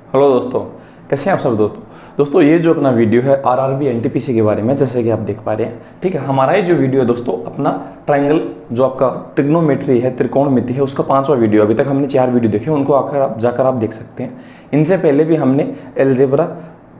Hello दोस्तों, कैसे हैं आप सब दोस्तों ये जो अपना वीडियो है आरआरबी एनटीपीसी के बारे में, जैसे कि आप देख पा रहे हैं, ठीक है। हमारा ये जो वीडियो है दोस्तों अपना ट्रायंगल जो आपका ट्रिग्नोमेट्री है, त्रिकोणमिति है, उसका 5वां वीडियो। अभी तक हमने 4 वीडियो देखे, उनको आकर आप जाकर आप देख सकते हैं। इनसे पहले भी हमने एलजेब्रा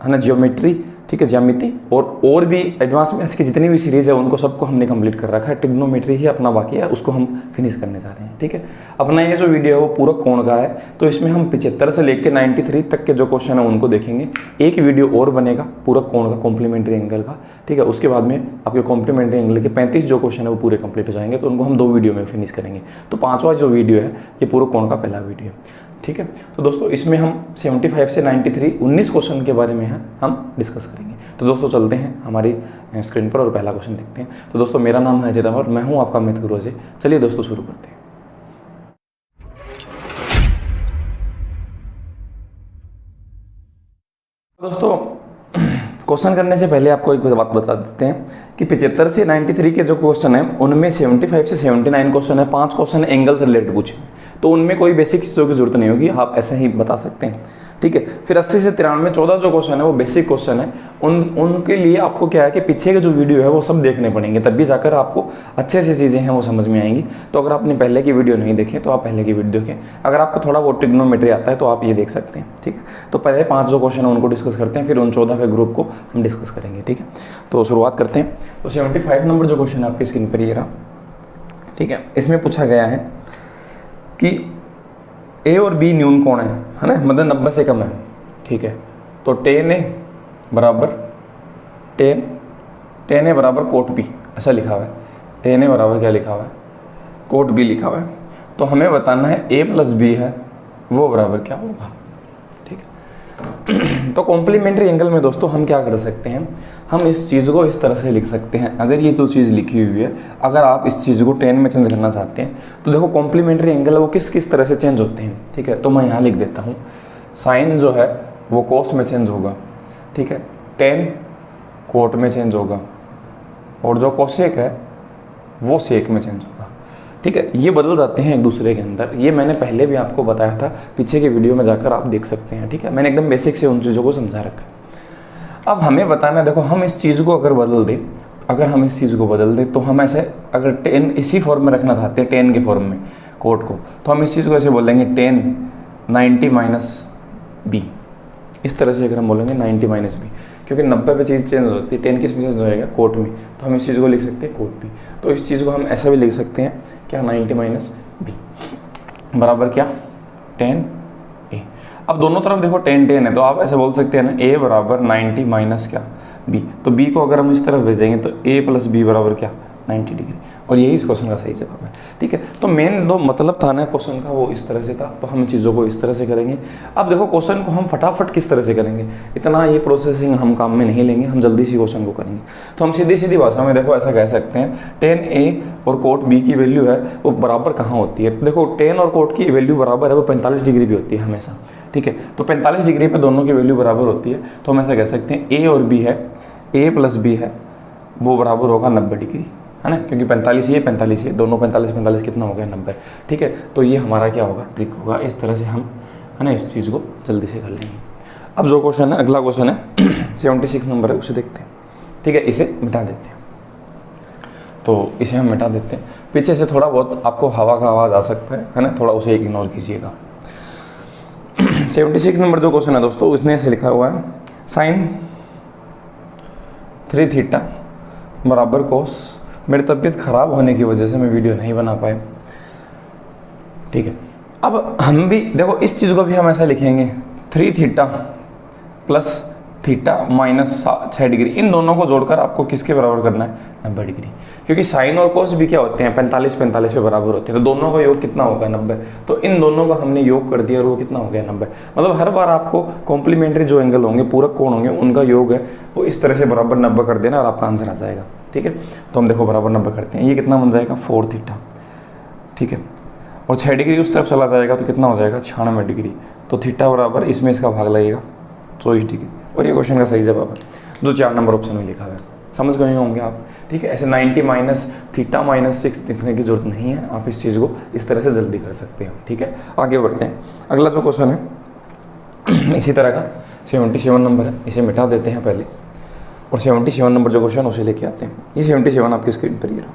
है ना, ज्योमेट्री, ठीक है, ज्यामिति और भी एडवांस मैथ्स की जितनी भी सीरीज है उनको सबको हमने कंप्लीट कर रखा है। ट्रिग्नोमेट्री ही अपना बाकी है, उसको हम फिनिश करने जा रहे हैं, ठीक है। अपना ये जो वीडियो है वो पूरा कोण का है, तो इसमें हम 75 से लेकर 93 तक के जो क्वेश्चन है उनको देखेंगे। एक वीडियो और बनेगा पूरा कोण का, कॉम्प्लीमेंट्री एंगल का, ठीक है। उसके बाद में आपके कॉम्प्लीमेंट्री एंगल के 35 जो क्वेश्चन है वो पूरे कंप्लीट हो जाएंगे, तो उनको हम 2 वीडियो में फिनिश करेंगे। तो 5वां जो वीडियो है ये पूरा कोण का पहला वीडियो है, ठीक है। तो दोस्तों इसमें हम 75 से 93 19 क्वेश्चन के बारे में हम डिस्कस करेंगे। तो दोस्तों चलते हैं हमारी स्क्रीन पर और पहला क्वेश्चन देखते हैं। तो दोस्तों मेरा नाम है अजय और मैं हूं आपका मैथ गुरु अजय। चलिए दोस्तों शुरू करते हैं। दोस्तों क्वेश्चन करने से पहले आपको एक बात बता देते हैं कि 75 से 93 के जो क्वेश्चन है उनमें 75 से 79 क्वेश्चन है, 5 क्वेश्चन एंगल से रिलेटेड पूछे, तो उनमें कोई बेसिक चीज़ों की जरूरत नहीं होगी, आप ऐसे ही बता सकते हैं, ठीक है। फिर 80 से 93 14 जो क्वेश्चन है वो बेसिक क्वेश्चन है, उनके लिए आपको क्या है कि पीछे के जो वीडियो है वो सब देखने पड़ेंगे, तभी जाकर आपको अच्छे से चीज़ें हैं वो समझ में आएंगी। तो अगर आपने पहले की वीडियो नहीं देखी तो आप पहले की वीडियो देखें। अगर आपको थोड़ा बहुत ट्रिग्नोमेट्री आता है तो आप ये देख सकते हैं, ठीक है। तो पहले 5 जो क्वेश्चन है उनको डिस्कस करते हैं, फिर उन 14वें ग्रुप को हम डिस्कस करेंगे, ठीक है। तो शुरुआत करते हैं। तो 75 नंबर जो क्वेश्चन है आपकी स्क्रीन पर ये रहा, ठीक है। इसमें पूछा गया है कि ए और बी न्यून कोण है ना, मतलब 90 से कम है, ठीक है। तो tan A बराबर tan A बराबर कोट बी, ऐसा लिखा हुआ है। tan A बराबर क्या लिखा हुआ है, कोट बी लिखा हुआ है। तो हमें बताना है a प्लस बी है वो बराबर क्या होगा, ठीक है। तो कॉम्प्लीमेंट्री एंगल में दोस्तों हम क्या कर सकते हैं, हम इस चीज़ को इस तरह से लिख सकते हैं। अगर ये जो चीज़ लिखी हुई है, अगर आप इस चीज़ को tan में चेंज करना चाहते हैं तो देखो कॉम्प्लीमेंट्री एंगल है वो किस किस तरह से चेंज होते हैं, ठीक है। तो मैं यहाँ लिख देता हूँ, साइन जो है वो कोस में चेंज होगा, ठीक है, tan कोट में चेंज होगा, और जो कोसेक है वो सेक में चेंज होगा, ठीक है। ये बदल जाते हैं एक दूसरे के अंदर, ये मैंने पहले भी आपको बताया था, पीछे के वीडियो में जाकर आप देख सकते हैं, ठीक है। मैंने एकदम बेसिक से उन चीज़ों को समझा रखा है। अब हमें बताना है, देखो हम इस चीज़ को अगर बदल दें, अगर हम इस चीज़ को बदल दें तो हम ऐसे, अगर tan इसी फॉर्म में रखना चाहते हैं, tan के फॉर्म में कोट को, तो हम इस चीज़ को ऐसे बोलेंगे tan 90 माइनस बी, इस तरह से अगर हम बोलेंगे 90 माइनस बी, क्योंकि 90 पे चीज़ चेंज होती है, tan किस में चेंज होएगा, कोट में, तो हम इस चीज़ को लिख सकते हैं कोट बी। तो इस चीज़ को हम ऐसा भी लिख सकते हैं क्या, 90 माइनस बी बराबर क्या, tan A। अब दोनों तरफ देखो tan है, तो आप ऐसे बोल सकते हैं ना, a बराबर 90 माइनस क्या b। तो b को अगर हम इस तरफ भेजेंगे तो a प्लस बी बराबर क्या, 90 डिग्री, और यही इस क्वेश्चन का सही जवाब है, ठीक है। तो मेन जो मतलब था ना क्वेश्चन का वो इस तरह से था, तो हम चीज़ों को इस तरह से करेंगे। अब देखो क्वेश्चन को हम फटाफट किस तरह से करेंगे, इतना ये प्रोसेसिंग हम काम में नहीं लेंगे, हम जल्दी से क्वेश्चन को करेंगे। तो हम सीधी सीधी भाषा में देखो ऐसा कह सकते हैं, tan A और कोट B की वैल्यू है वो बराबर कहाँ होती है। देखो tan और कोट की वैल्यू बराबर है वो 45 डिग्री भी होती है हमेशा, ठीक है। तो 45 डिग्री पे दोनों की वैल्यू बराबर होती है, तो हम ऐसा कह सकते हैं a और b है, a प्लस बी है वो बराबर होगा 90 डिग्री, है ना, क्योंकि 45 ये 45 ये दोनों 45 45 कितना हो गया, 90, ठीक है। तो ये हमारा क्या होगा, ट्रिक होगा। इस तरह से हम है ना इस चीज़ को जल्दी से कर लेंगे। अब जो क्वेश्चन है, अगला क्वेश्चन है 76 नंबर है, उसे देखते हैं, ठीक है। इसे मिटा देते हैं, तो इसे हम मिटा देते हैं। पीछे से थोड़ा बहुत आपको हवा का आवाज़ आ सकता है ना, थोड़ा उसे इग्नोर कीजिएगा। 76 नंबर जो क्वेश्चन है दोस्तों, उसने ऐसे लिखा हुआ है, साइन 3 थीटा बराबर कोस। मेरी तबीयत ख़राब होने की वजह से मैं वीडियो नहीं बना पाए, ठीक है। अब हम भी देखो इस चीज़ को भी हम ऐसा लिखेंगे, 3 theta plus theta minus 6 degree, इन दोनों को जोड़कर आपको किसके बराबर करना है, 90 डिग्री, क्योंकि साइन और कोस भी क्या होते हैं, 45 45 पे बराबर होते हैं, तो दोनों का योग कितना होगा, 90। तो इन दोनों का हमने योग कर दिया और वो कितना हो गया, 90। मतलब हर बार आपको कॉम्प्लीमेंट्री जो एंगल होंगे, पूरक कोण होंगे, उनका योग है वो इस तरह से बराबर 90 कर देना और आपका आंसर आ जाएगा, ठीक है। तो हम देखो बराबर 90 करते हैं, ये कितना बन जाएगा, 4 थीटा, ठीक है, और 6 डिग्री उस तरफ चला जाएगा तो कितना हो जाएगा, 96 डिग्री। तो थीटा बराबर इसमें इसका भाग लगेगा 24 डिग्री, और ये क्वेश्चन का सही जवाब है जो 4 नंबर ऑप्शन में लिखा है। समझ गए होंगे आप, ठीक है। ऐसे 90 माइनस थीटा माइनस 6 लिखने की जरूरत नहीं है, आप इस चीज़ को इस तरह से जल्दी कर सकते हो, ठीक है। आगे बढ़ते हैं, अगला जो क्वेश्चन है इसी तरह का 77 नंबर है, इसे मिटा देते हैं पहले और 77 नंबर जो क्वेश्चन उसे लेके आते हैं। ये 77 आपकी स्क्रीन पर ही रहा,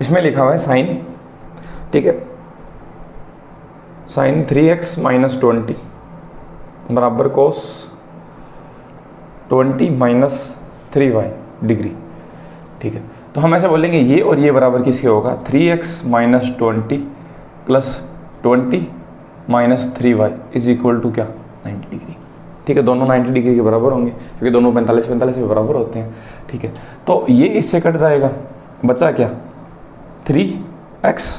इसमें लिखा हुआ है साइन, ठीक है, साइन 3x माइनस 20 बराबर कोस 20 माइनस 3y डिग्री, ठीक है। तो हम ऐसे बोलेंगे ये और ये बराबर किसके होगा, 3x minus 20 plus 20 minus 3y is equal to क्या, 90 डिग्री, ठीक है। दोनों 90 डिग्री के बराबर होंगे क्योंकि दोनों 45 के बराबर होते हैं, ठीक है। तो ये इससे कट जाएगा, बचा क्या, 3x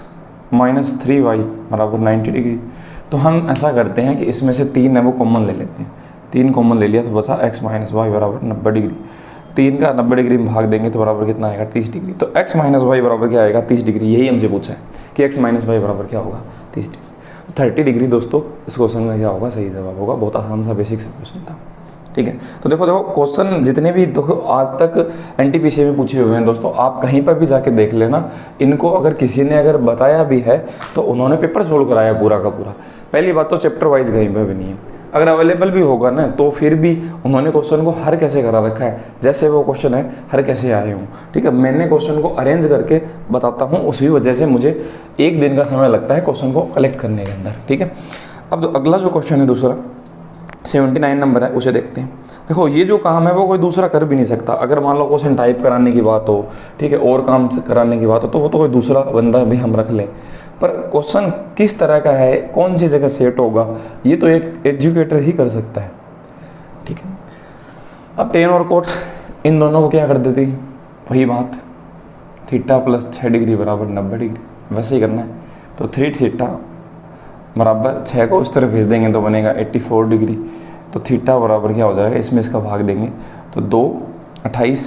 माइनस 3y बराबर 90 डिग्री। तो हम ऐसा करते हैं कि इसमें से 3 है वो कॉमन ले लेते हैं, 3 कॉमन ले लिया तो बचा x माइनस वाई बराबर 90 डिग्री। 3 का 90 डिग्री में भाग देंगे तो बराबर कितना आएगा, 30 डिग्री। तो x माइनस वाई बराबर क्या आएगा, 30 डिग्री। यही हमसे पूछा है कि x माइनस वाई बराबर क्या होगा, 30 डिग्री। 30 डिग्री दोस्तों इस क्वेश्चन का क्या होगा, सही जवाब होगा। बहुत आसान सा बेसिक सा क्वेश्चन था, ठीक है। तो देखो क्वेश्चन जितने भी देखो आज तक एनटीपीसी में पूछे हुए हैं दोस्तों, आप कहीं पर भी जाके देख लेना, इनको अगर किसी ने अगर बताया भी है तो उन्होंने पेपर सोल्व कराया पूरा का पूरा। पहली बात तो चैप्टर वाइज कहीं पर भी नहीं है, अगर अवेलेबल भी होगा ना तो फिर भी उन्होंने क्वेश्चन को हर कैसे करा रखा है, जैसे वो क्वेश्चन है हर कैसे आए हूँ, ठीक है। मैंने क्वेश्चन को अरेंज करके बताता हूँ, उसी वजह से मुझे 1 दिन का समय लगता है क्वेश्चन को कलेक्ट करने के अंदर, ठीक है। अब अगला जो क्वेश्चन है दूसरा 79 नंबर है, उसे देखते हैं। देखो ये जो काम है वो कोई दूसरा कर भी नहीं सकता। अगर मान लो क्वेश्चन टाइप कराने की बात हो, ठीक है, और काम कराने की बात हो तो वो तो कोई दूसरा बंदा भी हम रख लें, पर क्वेश्चन किस तरह का है, कौन सी जगह सेट होगा, ये तो एक एजुकेटर ही कर सकता है, ठीक है। अब टेन और कोट इन दोनों को क्या कर देती, वही बात, थीटा प्लस 6 डिग्री बराबर 90 डिग्री, वैसे ही करना है। तो 3 थीटा बराबर 6 को उस तरफ भेज देंगे तो बनेगा 84 डिग्री। तो थीटा बराबर क्या हो जाएगा, इसमें इसका भाग देंगे तो 2 28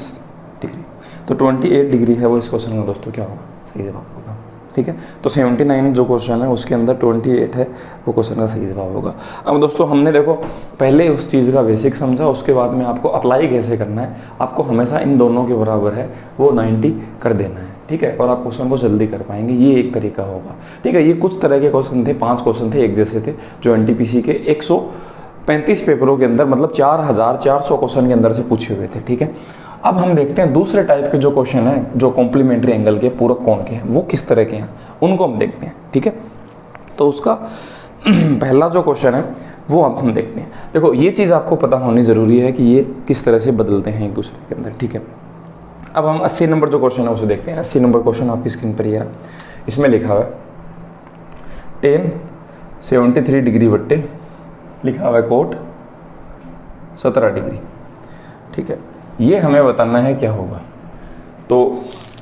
डिग्री। तो 28 डिग्री है वो इस क्वेश्चन का दोस्तों क्या होगा, सही जवाब होगा, ठीक है। तो 79 जो क्वेश्चन है उसके अंदर 28 है वो क्वेश्चन का सही जवाब होगा। अब दोस्तों हमने देखो पहले उस चीज़ का बेसिक समझा, उसके बाद में आपको अप्लाई कैसे करना है, आपको हमेशा इन दोनों के बराबर है वो 90 कर देना है, ठीक है, और आप क्वेश्चन को जल्दी कर पाएंगे, ये एक तरीका होगा, ठीक है। ये कुछ तरह के क्वेश्चन थे, 5 क्वेश्चन थे एक जैसे थे, जो एनटीपीसी के 135 पेपरों के अंदर मतलब 4400 क्वेश्चन के अंदर से पूछे हुए थे, ठीक है। अब हम देखते हैं दूसरे टाइप के जो क्वेश्चन हैं, जो कॉम्प्लीमेंट्री एंगल के, पूरक कोण के हैं, वो किस तरह के हैं, उनको हम देखते हैं, ठीक है। तो उसका पहला जो क्वेश्चन है वो अब हम देखते हैं। देखो ये चीज़ आपको पता होनी ज़रूरी है कि ये किस तरह से बदलते हैं एक दूसरे के अंदर, ठीक है। अब हम 80 नंबर जो क्वेश्चन है उसे देखते हैं। 80 नंबर क्वेश्चन आपकी स्क्रीन पर ये रहा, इसमें लिखा हुआ है टेन 73 डिग्री बट्टे लिखा हुआ है कोट 17 डिग्री, ठीक है। ये हमें बताना है क्या होगा। तो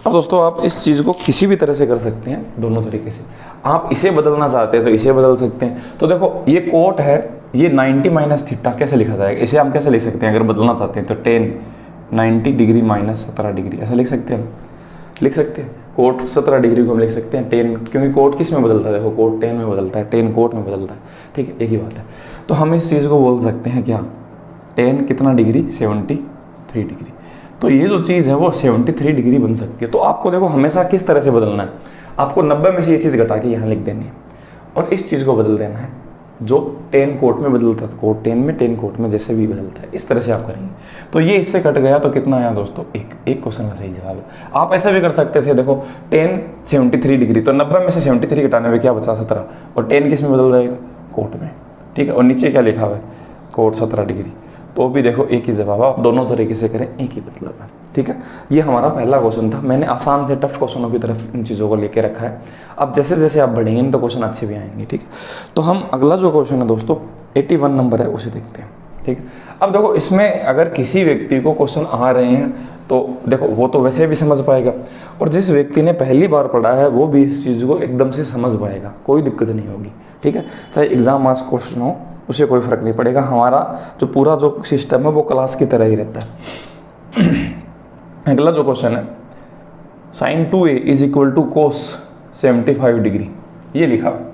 अब दोस्तों आप इस चीज़ को किसी भी तरह से कर सकते हैं, दोनों तरीके से। आप इसे बदलना चाहते हैं तो इसे बदल सकते हैं। तो देखो ये कोट है, ये 90 माइनस थीटा कैसे लिखा जाएगा, इसे हम कैसे लिख सकते हैं अगर बदलना चाहते हैं तो 10 90 डिग्री माइनस 17 डिग्री ऐसा लिख सकते हैं, लिख सकते हैं। कोट 17 डिग्री को हम लिख सकते हैं 10, क्योंकि कोट किस में बदलता है, देखो कोट 10 में बदलता है, 10 कोट में बदलता है, ठीक है, एक ही बात है। तो हम इस चीज़ को बोल सकते हैं क्या, 10 कितना डिग्री 73 डिग्री। तो ये जो चीज़ है वो 73 डिग्री बन सकती है। तो आपको देखो हमेशा किस तरह से बदलना है, आपको 90 में से ये चीज़ घटा के यहाँ लिख देनी है और इस चीज़ को बदल देना है, जो 10 कोट में बदलता है कोट 10 में, 10 कोट में जैसे भी बदलता है, इस तरह से आप करेंगे। तो ये इससे कट गया तो कितना आया दोस्तों, एक क्वेश्चन का सही जवाब है। आप ऐसा भी कर सकते थे, देखो 10 73 डिग्री, तो 90 में से 73 घटाने में क्या बचा 17, और 10 किस में बदल जाएगा, कोट में, ठीक है। और नीचे क्या लिखा हुआ है, कोट 17 डिग्री, तो भी देखो एक ही जवाब है। आप दोनों तरीके से करें एक ही मतलब है, ठीक है। ये हमारा पहला क्वेश्चन था। मैंने आसान से टफ क्वेश्चनों की तरफ इन चीज़ों को लेके रखा है। अब जैसे जैसे आप बढ़ेंगे तो क्वेश्चन अच्छे भी आएंगे, ठीक है। तो हम अगला जो क्वेश्चन है दोस्तों 81 नंबर है उसे देखते हैं, ठीक है। अब देखो इसमें अगर किसी व्यक्ति को क्वेश्चन आ रहे हैं तो देखो वो तो वैसे भी समझ पाएगा, और जिस व्यक्ति ने पहली बार पढ़ा है वो भी इस चीज़ को एकदम से समझ पाएगा, कोई दिक्कत नहीं होगी, ठीक है। चाहे एग्जाम मार्क्स क्वेश्चन हो उसे कोई फर्क नहीं पड़ेगा। हमारा जो पूरा जो सिस्टम है वो क्लास की तरह ही रहता है। अगला जो क्वेश्चन है sin 2a is equal to cos 75 degree, ये लिखा है,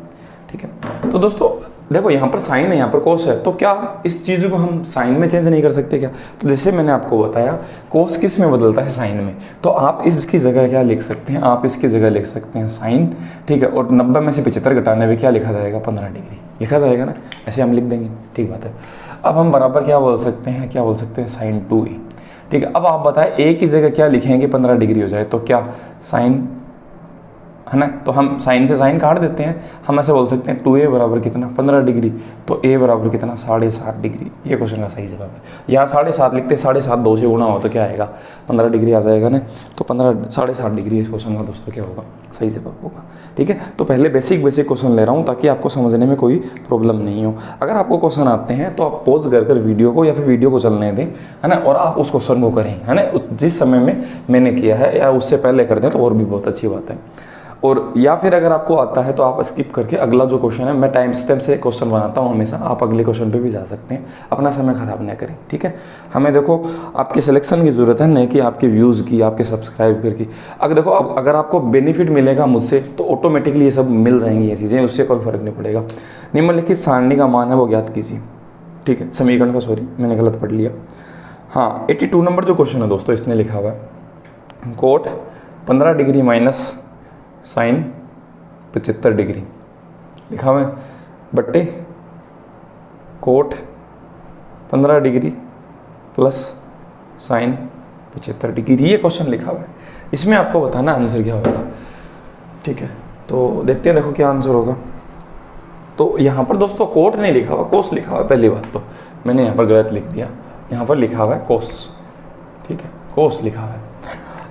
ठीक है। तो दोस्तों देखो यहाँ पर साइन है, यहाँ पर कोस है, तो क्या इस चीज़ को हम साइन में चेंज नहीं कर सकते क्या? तो जैसे मैंने आपको बताया कोस किस में बदलता है, साइन में। तो आप इसकी जगह क्या लिख सकते हैं, आप इसकी जगह लिख सकते हैं साइन, ठीक है। और 90 में से 75 घटाने में क्या लिखा जाएगा, 15 डिग्री लिखा जाएगा ना, ऐसे हम लिख देंगे, ठीक बात है। अब हम बराबर क्या बोल सकते हैं, क्या बोल सकते हैं, साइन 2a, ठीक है। अब आप बताएं a की जगह क्या लिखेंगे 15 डिग्री हो जाए, तो क्या साइन है ना, तो हम साइन से साइन काट देते हैं, हम ऐसे बोल सकते हैं 2a बराबर कितना, 15 डिग्री, तो a बराबर कितना, 7.5 डिग्री। ये क्वेश्चन का सही जवाब है। यहाँ 7.5 लिखते, 7.5 2 से गुणा हो तो क्या आएगा, 15 डिग्री आ जाएगा ना, तो 7.5 डिग्री इस क्वेश्चन का दोस्तों क्या होगा, सही जवाब होगा, ठीक है। तो पहले बेसिक क्वेश्चन ले रहा हूँ ताकि आपको समझने में कोई प्रॉब्लम नहीं हो। अगर आपको क्वेश्चन आते हैं तो आप पॉज कर वीडियो को या फिर वीडियो को चलने दें, है ना, और आप उस क्वेश्चन को करें, है ना, जिस समय में मैंने किया है या उससे पहले कर दें तो और भी बहुत अच्छी बात है। और या फिर अगर आपको आता है तो आप स्किप करके अगला जो क्वेश्चन है, मैं टाइम स्टैम्प से क्वेश्चन बनाता हूँ हमेशा, आप अगले क्वेश्चन पे भी जा सकते हैं, अपना समय खराब ना करें, ठीक है। हमें देखो आपके सिलेक्शन की ज़रूरत है, नहीं कि आपके व्यूज़ की, आपके सब्सक्राइबर की। अगर देखो अगर आपको बेनिफिट मिलेगा मुझसे तो ऑटोमेटिकली ये सब मिल जाएंगी ये चीज़ें, उससे कोई फर्क नहीं पड़ेगा। निम्नलिखित सारणी का मान है वो ज्ञात कीजिए, ठीक है, समीकरण का, सॉरी मैंने गलत पढ़ लिया। हाँ 82 नंबर जो क्वेश्चन है दोस्तों, इसने लिखा हुआ है cot 15 degree minus sine 75 degree लिखा हुआ है, बट्टे cot 15 degree plus sine 75 degree, ये क्वेश्चन लिखा हुआ है। इसमें आपको बताना आंसर क्या होगा, ठीक है। तो देखते हैं, देखो क्या आंसर होगा। तो यहाँ पर दोस्तों कोट नहीं लिखा हुआ, कोस लिखा हुआ है। पहली बात तो मैंने यहाँ पर गलत लिख दिया, यहाँ पर लिखा हुआ है कोस, ठीक है, कोस लिखा हुआ है।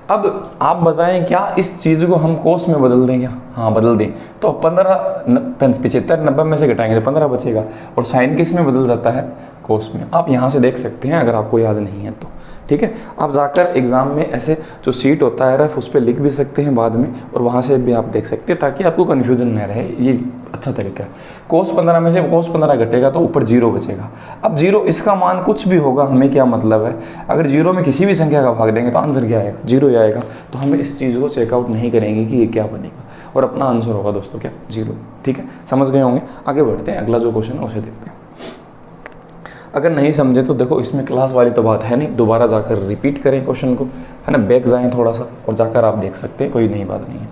अब आप बताएं क्या इस चीज़ को हम कोस में बदल दें क्या? हाँ बदल दें, तो 75 90 में से घटाएंगे तो 15 बचेगा, और साइन किस में बदल जाता है, कोस में। आप यहाँ से देख सकते हैं अगर आपको याद नहीं है तो, ठीक है। आप जाकर एग्जाम में ऐसे जो सीट होता है रफ, उस पर लिख भी सकते हैं बाद में, और वहाँ से भी आप देख सकते हैं ताकि आपको कन्फ्यूजन न रहे। ये अच्छा तरीका है। कोस 15 में से कोस 15 घटेगा तो ऊपर 0 बचेगा। अब 0 इसका मान कुछ भी होगा, हमें क्या मतलब है, अगर 0 में किसी भी संख्या का भाग देंगे तो आंसर क्या आएगा, 0 ही आएगा। तो हमें इस चीज़ को चेकआउट नहीं करेंगे कि ये क्या बनेगा, और अपना आंसर होगा दोस्तों क्या, 0, ठीक है। समझ गए होंगे। आगे बढ़ते हैं, अगला जो क्वेश्चन है उसे देखते हैं। अगर नहीं समझे तो देखो इसमें क्लास वाली तो बात है नहीं, दोबारा जाकर रिपीट करें क्वेश्चन को, है ना, बैक जाएं थोड़ा सा और जाकर आप देख सकते हैं, कोई नई बात नहीं है।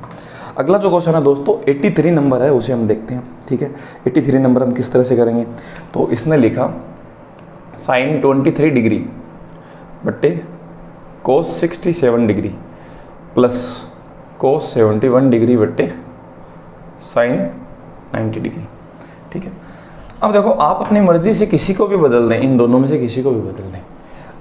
अगला जो क्वेश्चन है दोस्तों 83 नंबर है, उसे हम देखते हैं, ठीक है। 83 नंबर हम किस तरह से करेंगे, तो इसने लिखा साइन 23 डिग्री बट्टे कोस 67 डिग्री प्लस कोस 71 डिग्री बट्टे साइन 90 डिग्री, ठीक है। अब देखो आप अपनी मर्जी से किसी को भी बदल दें, इन दोनों में से किसी को भी बदल दें।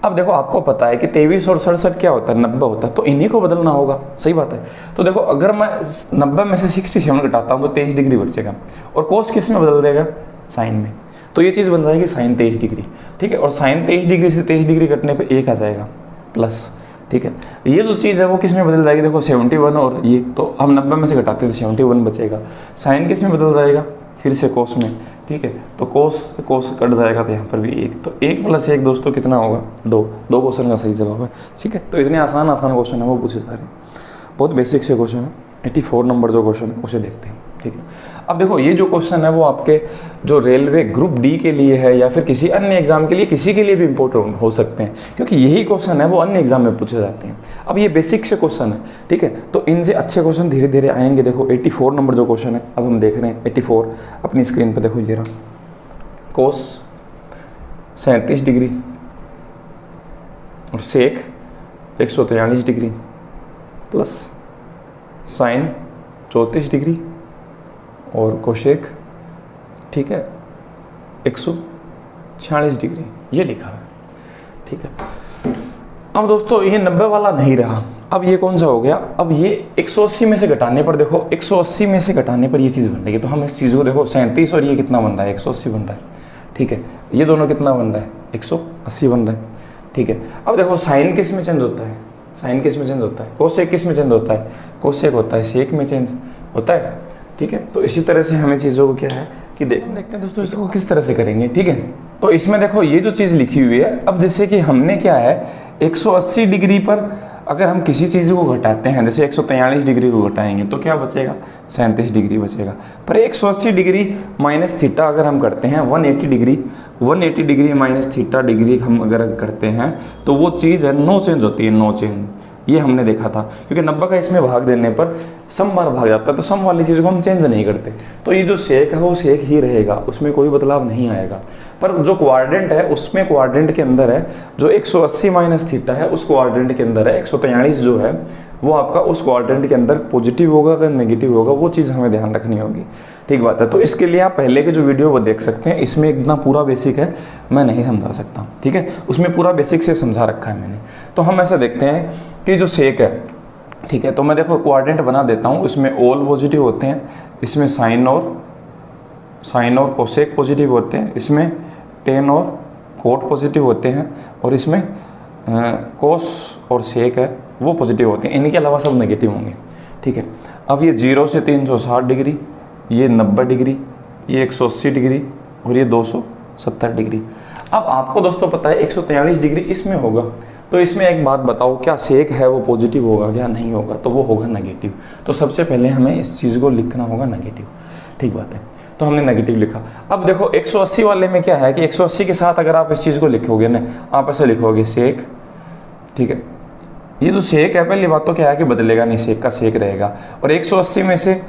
अब देखो आपको पता है कि 23 और 67 क्या होता है, 90 होता है, तो इन्हीं को बदलना होगा, सही बात है। तो देखो अगर मैं 90 में से 67 घटाता हूँ तो 23 डिग्री बचेगा, और कोस किस में बदल देगा, साइन में। तो ये चीज़ बन जाएगी साइन 23 डिग्री, ठीक है। और साइन 23 डिग्री से 23 डिग्री कटने पर 1 आ जाएगा प्लस, ठीक है। ये जो चीज़ है वो किस में बदल जाएगी, देखो 71 और ये, तो हम 90 में से घटाते हैं तो 71 बचेगा। साइन किस में बदल जाएगा, फिर से कोस में, ठीक है। तो कोस कट जाएगा तो यहाँ पर भी 1, तो 1 + 1 दोस्तों कितना होगा, 2 क्वेश्चन का सही जवाब है, ठीक है। तो इतने आसान क्वेश्चन है वो पूछे जा रहे हैं, बहुत बेसिक से क्वेश्चन है। 84 नंबर जो क्वेश्चन है उसे देखते हैं, ठीक है। अब देखो ये जो क्वेश्चन है वो आपके जो रेलवे ग्रुप डी के लिए है या फिर किसी अन्य एग्जाम के लिए, किसी के लिए भी इंपॉर्टेंट हो सकते हैं, क्योंकि यही क्वेश्चन है वो अन्य एग्जाम में पूछे जाते हैं। अब ये बेसिक से क्वेश्चन है, ठीक है, तो इनसे अच्छे क्वेश्चन धीरे धीरे आएंगे। देखो 84 नंबर जो क्वेश्चन है अब हम देख रहे हैं 84 अपनी स्क्रीन पर, देखो ये रहा, कोस 37 डिग्री और सेक 143 डिग्री प्लस साइन 34 डिग्री और कोशेक, ठीक है, 146 डिग्री, ये लिखा है, ठीक है। अब दोस्तों ये 90 वाला नहीं रहा, अब ये कौन सा हो गया, अब ये 180 में से घटाने पर, देखो 180 में से घटाने पर ये चीज़ बन रही है। तो हम इस चीज़ को देखो 37 और ये कितना बन रहा है, 180 बन रहा है, ठीक है। ये दोनों कितना बन रहा है, 180 बन रहा है, ठीक है। अब देखो साइन किस में चेंज होता है, साइन किस में चेंज होता है, कोसेक किस में चेंज होता है, कोसेक होता है सेक में चेंज होता है, ठीक है। तो इसी तरह से हमें चीज़ों को क्या है कि देखते हैं दोस्तों इसको किस तरह से करेंगे, ठीक है। तो इसमें देखो ये जो चीज़ लिखी हुई है, अब जैसे कि हमने क्या है 180 डिग्री पर अगर हम किसी चीज़ को घटाते हैं, जैसे 143 डिग्री को घटाएंगे तो क्या बचेगा, 37 डिग्री बचेगा। पर 180 डिग्री माइनस थीटा अगर हम करते हैं, 180 डिग्री माइनस थीटा डिग्री हम अगर करते हैं तो वो चीज़ है नो चेंज होती है, नो चेंज। ये हमने देखा था, क्योंकि 90 का इसमें भाग देने पर सम बार भाग जाता है, तो सम वाली चीज़ को हम चेंज नहीं करते। तो ये जो सेक है वो सेक ही रहेगा, उसमें कोई बदलाव नहीं आएगा। पर जो क्वाड्रेंट है उसमें क्वाड्रेंट के अंदर है जो 180 माइनस थीटा है, उस क्वाड्रेंट के अंदर है 143 जो है वो आपका उस क्वाड्रेंट के अंदर पॉजिटिव होगा अगर नेगेटिव होगा, वो चीज़ हमें ध्यान रखनी होगी। ठीक बात है। तो इसके लिए आप पहले के जो वीडियो वो देख सकते हैं, इसमें इतना पूरा बेसिक है मैं नहीं समझा सकता, ठीक है, उसमें पूरा बेसिक से समझा रखा है मैंने। तो हम ऐसा देखते हैं कि जो सेक है, ठीक है, तो मैं देखो क्वाड्रेंट बना देता हूँ, इसमें ऑल पॉजिटिव होते हैं, इसमें साइन और कोसेक पॉजिटिव होते हैं, इसमें टेन और कोट पॉजिटिव होते हैं, और इसमें कोस और सेक है वो पॉजिटिव होते हैं। इनके अलावा सब नेगेटिव होंगे, ठीक है। अब ये 0 से 360 डिग्री, ये 90 डिग्री, ये 180 डिग्री और ये 270 डिग्री। अब आपको दोस्तों पता है 143 डिग्री इसमें होगा, तो इसमें एक बात बताओ, क्या सेक है वो पॉजिटिव होगा क्या, नहीं होगा, तो वो होगा नेगेटिव। तो सबसे पहले हमें इस चीज़ को लिखना होगा नेगेटिव, ठीक बात है। तो हमने नेगेटिव लिखा। अब देखो 180 वाले में क्या है कि 180 के साथ अगर आप इस चीज़ को लिखोगे ना, आप ऐसे लिखोगे सेक, ठीक है। ये जो सेक है पहली बात तो क्या है कि बदलेगा नहीं, सेक का सेक रहेगा। और 180 में से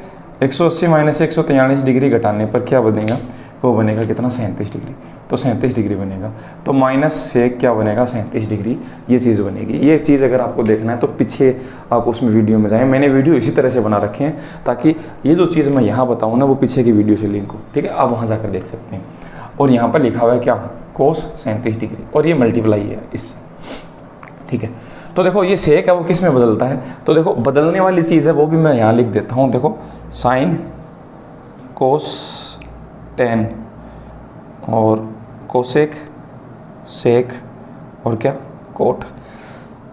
180 माइनस 143 डिग्री घटाने पर क्या बनेगा, वो बनेगा कितना, 37 डिग्री। तो 37 डिग्री बनेगा, तो माइनस सेक क्या बनेगा, 37 डिग्री, ये चीज़ बनेगी। ये चीज़ अगर आपको देखना है तो पीछे आप उसमें वीडियो में जाएं, मैंने वीडियो इसी तरह से बना रखे हैं ताकि ये जो चीज़ मैं यहाँ बताऊँ ना वो पीछे की वीडियो से लिंक हो, ठीक है, आप वहाँ जाकर देख सकते हैं। और यहाँ पर लिखा हुआ है क्या, कोस 37 डिग्री, और ये मल्टीप्लाई है इससे, ठीक है। तो देखो ये सेक है वो किस में बदलता है, तो देखो बदलने वाली चीज़ है वो भी मैं यहाँ लिख देता हूँ। देखो साइन कोस टेन और कोसेक सेक और क्या कोट।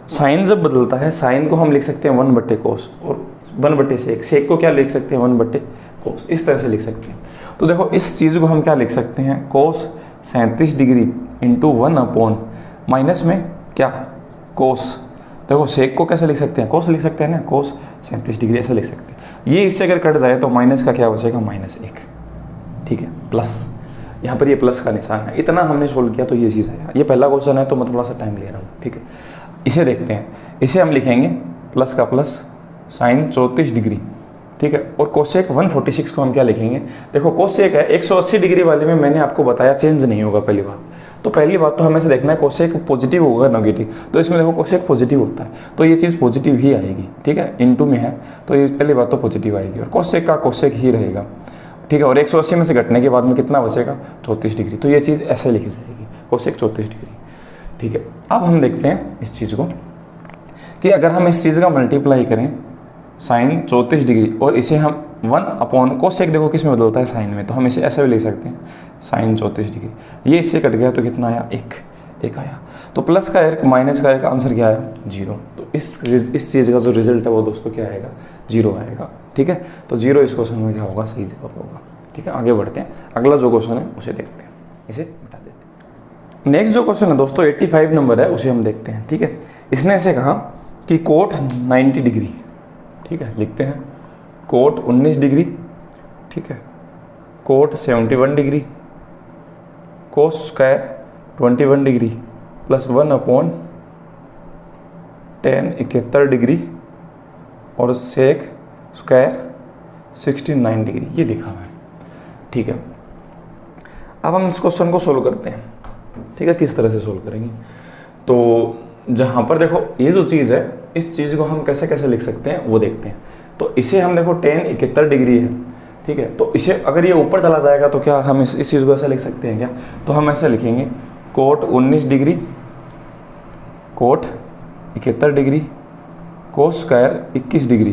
साइन जब बदलता है, साइन को हम लिख सकते हैं 1/, कोस, और 1/, सेक। सेक को क्या लिख सकते हैं, 1/, कोस, इस तरह से लिख सकते हैं। तो देखो इस चीज़ को हम क्या लिख सकते हैं, कोस 37 डिग्री इंटू 1 माइनस में क्या, कोस। देखो सेक को कैसे लिख सकते हैं, कोस लिख सकते हैं ना, कोस 37 डिग्री ऐसे लिख सकते हैं। ये इससे अगर कट जाए तो माइनस का क्या बचेगा, -1, ठीक है, प्लस, यहाँ पर ये प्लस का निशान है। इतना हमने सोल्व किया तो ये चीज़ है। ये पहला क्वेश्चन है तो मैं थोड़ा सा टाइम ले रहा हूँ, ठीक है। इसे देखते हैं, इसे हम लिखेंगे प्लस का प्लस साइन 34 डिग्री, ठीक है, और कोसेक 146 को हम क्या लिखेंगे, देखो कोसेक है 180 डिग्री वाले में मैंने आपको बताया चेंज नहीं होगा पहली बात। तो पहली बात तो हमें से देखना है कोसेक पॉजिटिव होगा नेगेटिव, तो इसमें देखो कोसेक पॉजिटिव होता है तो ये चीज़ पॉजिटिव ही आएगी, ठीक है, इनटू में है तो ये पहली बात तो पॉजिटिव आएगी, और कोसेक का कोसेक ही रहेगा, ठीक है। और 180 में से घटने के बाद में कितना बचेगा, 34 डिग्री, तो ये चीज़ ऐसे लिखी जाएगी, कोसेक 34 डिग्री, ठीक है। अब हम देखते हैं इस चीज़ को कि अगर हम इस चीज़ का मल्टीप्लाई करें साइन 34 डिग्री और इसे हम 1 कोसेक, देखो किस में बदलता है, साइन में, तो हम इसे ऐसे भी लिख सकते हैं साइन 34 डिग्री। ये इससे कट गया तो कितना आया, एक आया। तो प्लस का 1 माइनस का 1 आंसर क्या आया, 0। तो इस चीज़ का जो रिजल्ट है वो दोस्तों क्या आएगा, 0 आएगा, ठीक है। तो 0 इस क्वेश्चन में क्या होगा, सही जवाब होगा, ठीक है। आगे बढ़ते हैं, अगला जो क्वेश्चन है उसे देखते हैं, इसे मिटा देते हैं। नेक्स्ट जो क्वेश्चन है दोस्तों 85 नंबर है, उसे हम देखते हैं, ठीक है। इसने ऐसे कहा कि कोट 90 डिग्री, ठीक है, लिखते हैं कोट 19 डिग्री, ठीक है, cot 71 degree, cos square 21 degree plus 1/10 71 degree और सेक स्क्वायर 69 डिग्री, ये लिखा हुआ है, ठीक है। अब हम इस क्वेश्चन को सोल्व करते हैं, ठीक है। किस तरह से सोल्व करेंगे, तो जहाँ पर देखो ये जो चीज़ है इस चीज़ को हम कैसे कैसे लिख सकते हैं वो देखते हैं। तो इसे हम देखो tan 71 डिग्री है, ठीक है, तो इसे अगर ये ऊपर चला जाएगा तो क्या हम इस चीज़ को ऐसे लिख सकते हैं क्या, तो हम ऐसे लिखेंगे cot 19 degree cot 71 degree cos square 21 degree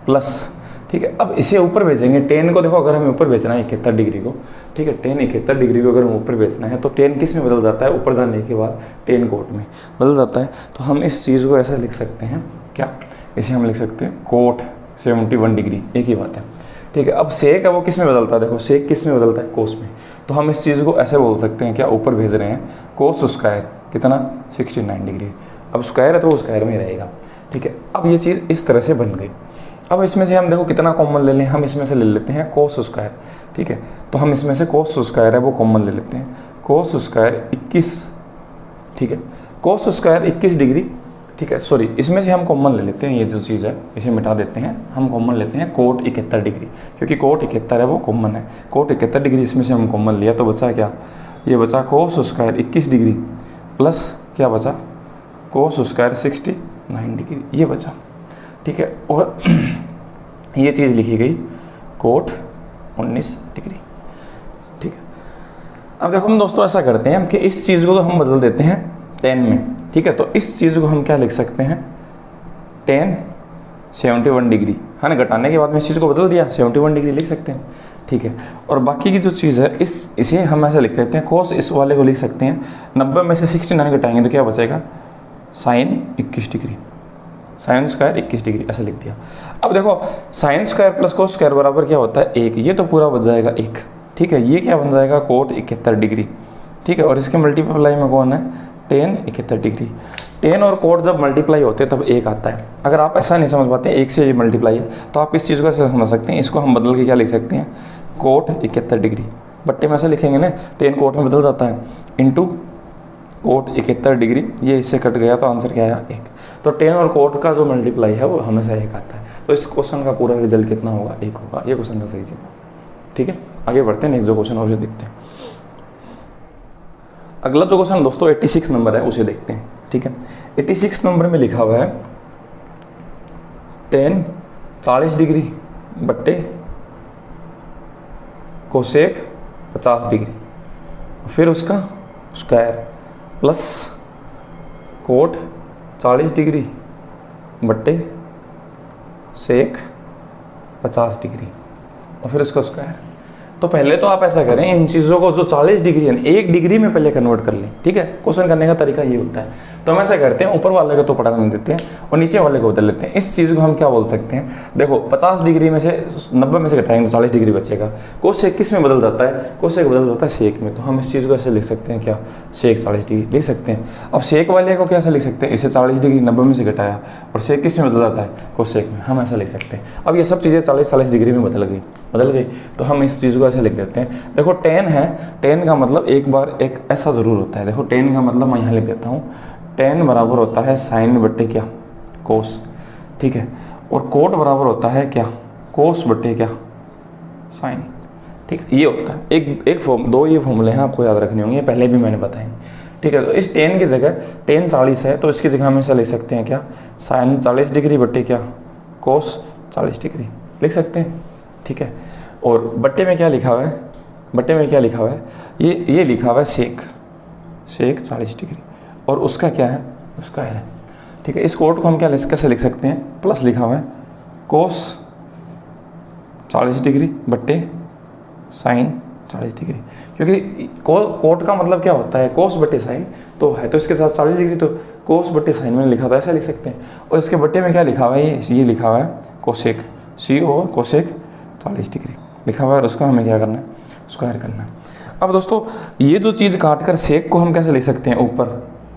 plus, ठीक है। अब इसे ऊपर भेजेंगे, टेन को देखो अगर हमें ऊपर भेजना है 71 डिग्री को, ठीक है, tan 71 डिग्री को अगर हम ऊपर भेजना है तो tan किस में बदल जाता है, ऊपर जाने के बाद tan कोट में बदल जाता है। तो हम इस चीज़ को ऐसे लिख सकते हैं क्या, इसे हम लिख सकते हैं कोट 71 डिग्री, एक ही बात है, ठीक है। अब सेक है वो किस में बदलता है, देखो सेक किस में बदलता है, कोस में। तो हम इस चीज़ को ऐसे बोल सकते हैं क्या, ऊपर भेज रहे हैं कोस स्क्वायर कितना 69 डिग्री। अब स्क्वायर है तो वो स्क्वायर में ही रहेगा, ठीक है। अब ये चीज़ इस तरह से बन गई। अब इसमें से हम देखो कितना कॉमन ले लें, हम इसमें से ले लेते हैं कोस स्क्वायर, ठीक है। तो हम इसमें से कोस स्क्वायर है वो कॉमन ले लेते हैं, कोस स्क्वायर 21, ठीक है। कोस स्क्वायर 21 डिग्री, ठीक है। सॉरी, इसमें से हम कॉमन ले लेते हैं, ये जो चीज़ है इसे मिटा देते हैं, हम कॉमन लेते हैं कोट 71 डिग्री, क्योंकि कोट 71 है वो कॉमन है। कोट 71 डिग्री इसमें से हम कॉमन लिया तो बचा क्या, ये बचा कोस स्क्वायर 21 डिग्री प्लस क्या बचा, कोस स्क्वायर 69 डिग्री, ये बचा, ठीक है। और ये चीज़ लिखी गई कोट 19 डिग्री, ठीक है। अब देखो हम दोस्तों ऐसा करते हैं कि इस चीज़ को तो हम बदल देते हैं tan में, ठीक है। तो इस चीज़ को हम क्या लिख सकते हैं, tan 71 डिग्री, है ना। घटाने के बाद में इस चीज़ को बदल दिया, 71 डिग्री लिख सकते हैं, ठीक है। और बाकी की जो चीज़ है इसे हम ऐसे लिख देते हैं, कोस इस वाले को लिख सकते हैं, 90 में से 69 घटाएंगे तो क्या बचेगा, sine 21 degree, sine square 21 degree, ऐसे लिख दिया। अब देखो sine square plus cos square बराबर क्या होता है, 1, ये तो पूरा बच जाएगा 1, ठीक है। ये क्या बन जाएगा, कोट 71 डिग्री, ठीक है। और इसके मल्टीप्लाई में कौन है, tan 71 डिग्री। tan और कोट जब मल्टीप्लाई होते हैं तब 1 आता है। अगर आप ऐसा नहीं समझ पाते 1 से ये मल्टीप्लाई है तो आप इस चीज़ को ऐसे समझ सकते हैं, इसको हम बदल के क्या लिख सकते हैं, कोट 71 डिग्री, बट्टे में ऐसे लिखेंगे ना, tan कोट में बदल जाता है, इंटू कोट 71 डिग्री, ये इससे कट गया तो आंसर क्या आया, 1। तो tan और कोट का जो मल्टीप्लाई है वो हमेशा 1 आता है। तो इस क्वेश्चन का पूरा रिजल्ट कितना होगा, 1 होगा। ये क्वेश्चन का सही जवाब, ठीक है। आगे बढ़ते हैं, नेक्स्ट जो क्वेश्चन और जो देखते हैं। अगला जो क्वेश्चन दोस्तों 86 नंबर है उसे देखते हैं, ठीक है। 86 नंबर में लिखा हुआ है tan 40 डिग्री बट्टे कोसेक 50 डिग्री, फिर उसका स्क्वायर प्लस कोट 40 डिग्री बट्टे सेक 50 डिग्री और फिर उसका स्क्वायर। तो पहले तो आप ऐसा करें, इन चीज़ों को जो 40 डिग्री है 1 डिग्री में पहले कन्वर्ट कर लें, ठीक है। क्वेश्चन करने का तरीका ये होता है। तो हम ऐसा करते हैं, ऊपर वाले को तो पढ़ा नहीं देते हैं और नीचे वाले को बदल लेते हैं। इस चीज़ को हम क्या बोल सकते हैं, देखो 50 डिग्री में से 90 में से घटाएंगे तो 40 डिग्री बचेगा। कोसेक किस में बदल जाता है, कोसेक बदल जाता है सेक में। तो हम इस चीज़ को ऐसे लिख सकते हैं, क्या, सेक 40 डिग्री लिख सकते हैं। अब सेक वाले को कैसे लिख सकते हैं, इसे 40 डिग्री 90 में से घटाया और सेक किस में बदल जाता है, कोसेक में, हम ऐसा लिख सकते हैं। अब ये सब चीज़ें 40-40 डिग्री में बदल गई, तो हम इस चीज़ को ऐसे लिख देते हैं। देखो tan है, tan का मतलब एक बार एक ऐसा ज़रूर होता है, देखो tan का मतलब मैं यहाँ लिख देता हूँ, tan बराबर होता है साइन बट्टे क्या, कोस, ठीक है। और कोट बराबर होता है क्या, कोस बट्टे क्या, साइन, ठीक है। ये होता है एक फॉर्म, 2 ये फॉर्मूले हैं आपको याद रखने होंगे, पहले भी मैंने बताए, ठीक है। तो इस tan की जगह tan 40 है तो इसकी जगह हम ऐसा लिख सकते हैं, क्या, साइन 40 डिग्री बट्टे क्या, कोस 40 डिग्री लिख सकते हैं, ठीक है। और बट्टे में क्या लिखा हुआ है, बट्टे में क्या लिखा हुआ है, ये लिखा हुआ है सेक 40 डिग्री और उसका क्या है, उसका है, ठीक है। इस कोट को हम क्या कैसे लिख सकते हैं, प्लस लिखा हुआ है कोस 40 डिग्री बट्टे साइन 40 डिग्री, क्योंकि कोट का मतलब क्या होता है, कोस बट्टे साइन, तो है तो इसके साथ 40 डिग्री, तो कोस बट्टे साइन में लिखा था, ऐसा लिख सकते हैं। और इसके बट्टे में क्या लिखा हुआ है, ये लिखा हुआ है कोसेक, कोसेक 40 डिग्री लिखा हुआ है और उसका हमें क्या करना है, स्क्वायर करना है। अब दोस्तों ये जो चीज़ काट कर सेक को हम कैसे लिख सकते हैं, ऊपर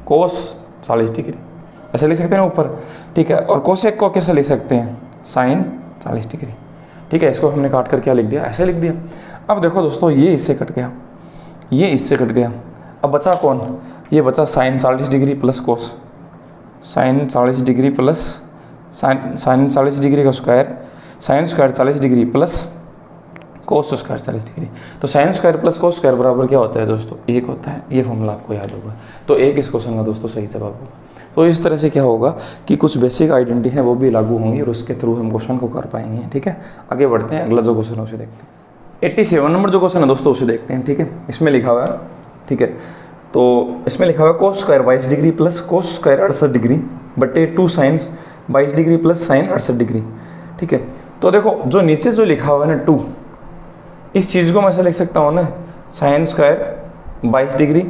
कोस 40 डिग्री ऐसे लिख सकते हैं ना ऊपर, ठीक है। और कोसेक को कैसे लिख सकते हैं, साइन 40 डिग्री, ठीक है। इसको हमने काट कर क्या लिख दिया, ऐसे लिख दिया। अब देखो दोस्तों ये इससे कट गया, ये इससे कट गया, अब बचा कौन, ये बचा sine 40 degree plus cos, sine 40 degree plus sine 40 degree का square, sine square 40 degree plus cos square 40 degree. तो sine square plus cos square बराबर क्या होता है दोस्तों, 1 होता है। ये फॉर्मूला आपको याद होगा, तो 1 इस क्वेश्चन का दोस्तों सही जवाब होगा। तो इस तरह से क्या होगा कि कुछ बेसिक आइडेंटिटी है वो भी लागू होंगी और उसके थ्रू हम क्वेश्चन को कर पाएंगे, ठीक है। आगे बढ़ते हैं, अगला जो क्वेश्चन है उसे देखते हैं। 87 नंबर जो क्वेश्चन है दोस्तों उसे देखते हैं, ठीक है। इसमें लिखा हुआ है, ठीक है, तो इसमें लिखा हुआ है cos square 22 degree plus cos square 68 degree बटे 2 sine 22 degree plus sine 68 degree, ठीक है। तो देखो जो नीचे जो लिखा हुआ है ना 2, इस चीज़ को मैं ऐसा लिख सकता हूँ ना, साइन स्क्वायर 22 डिग्री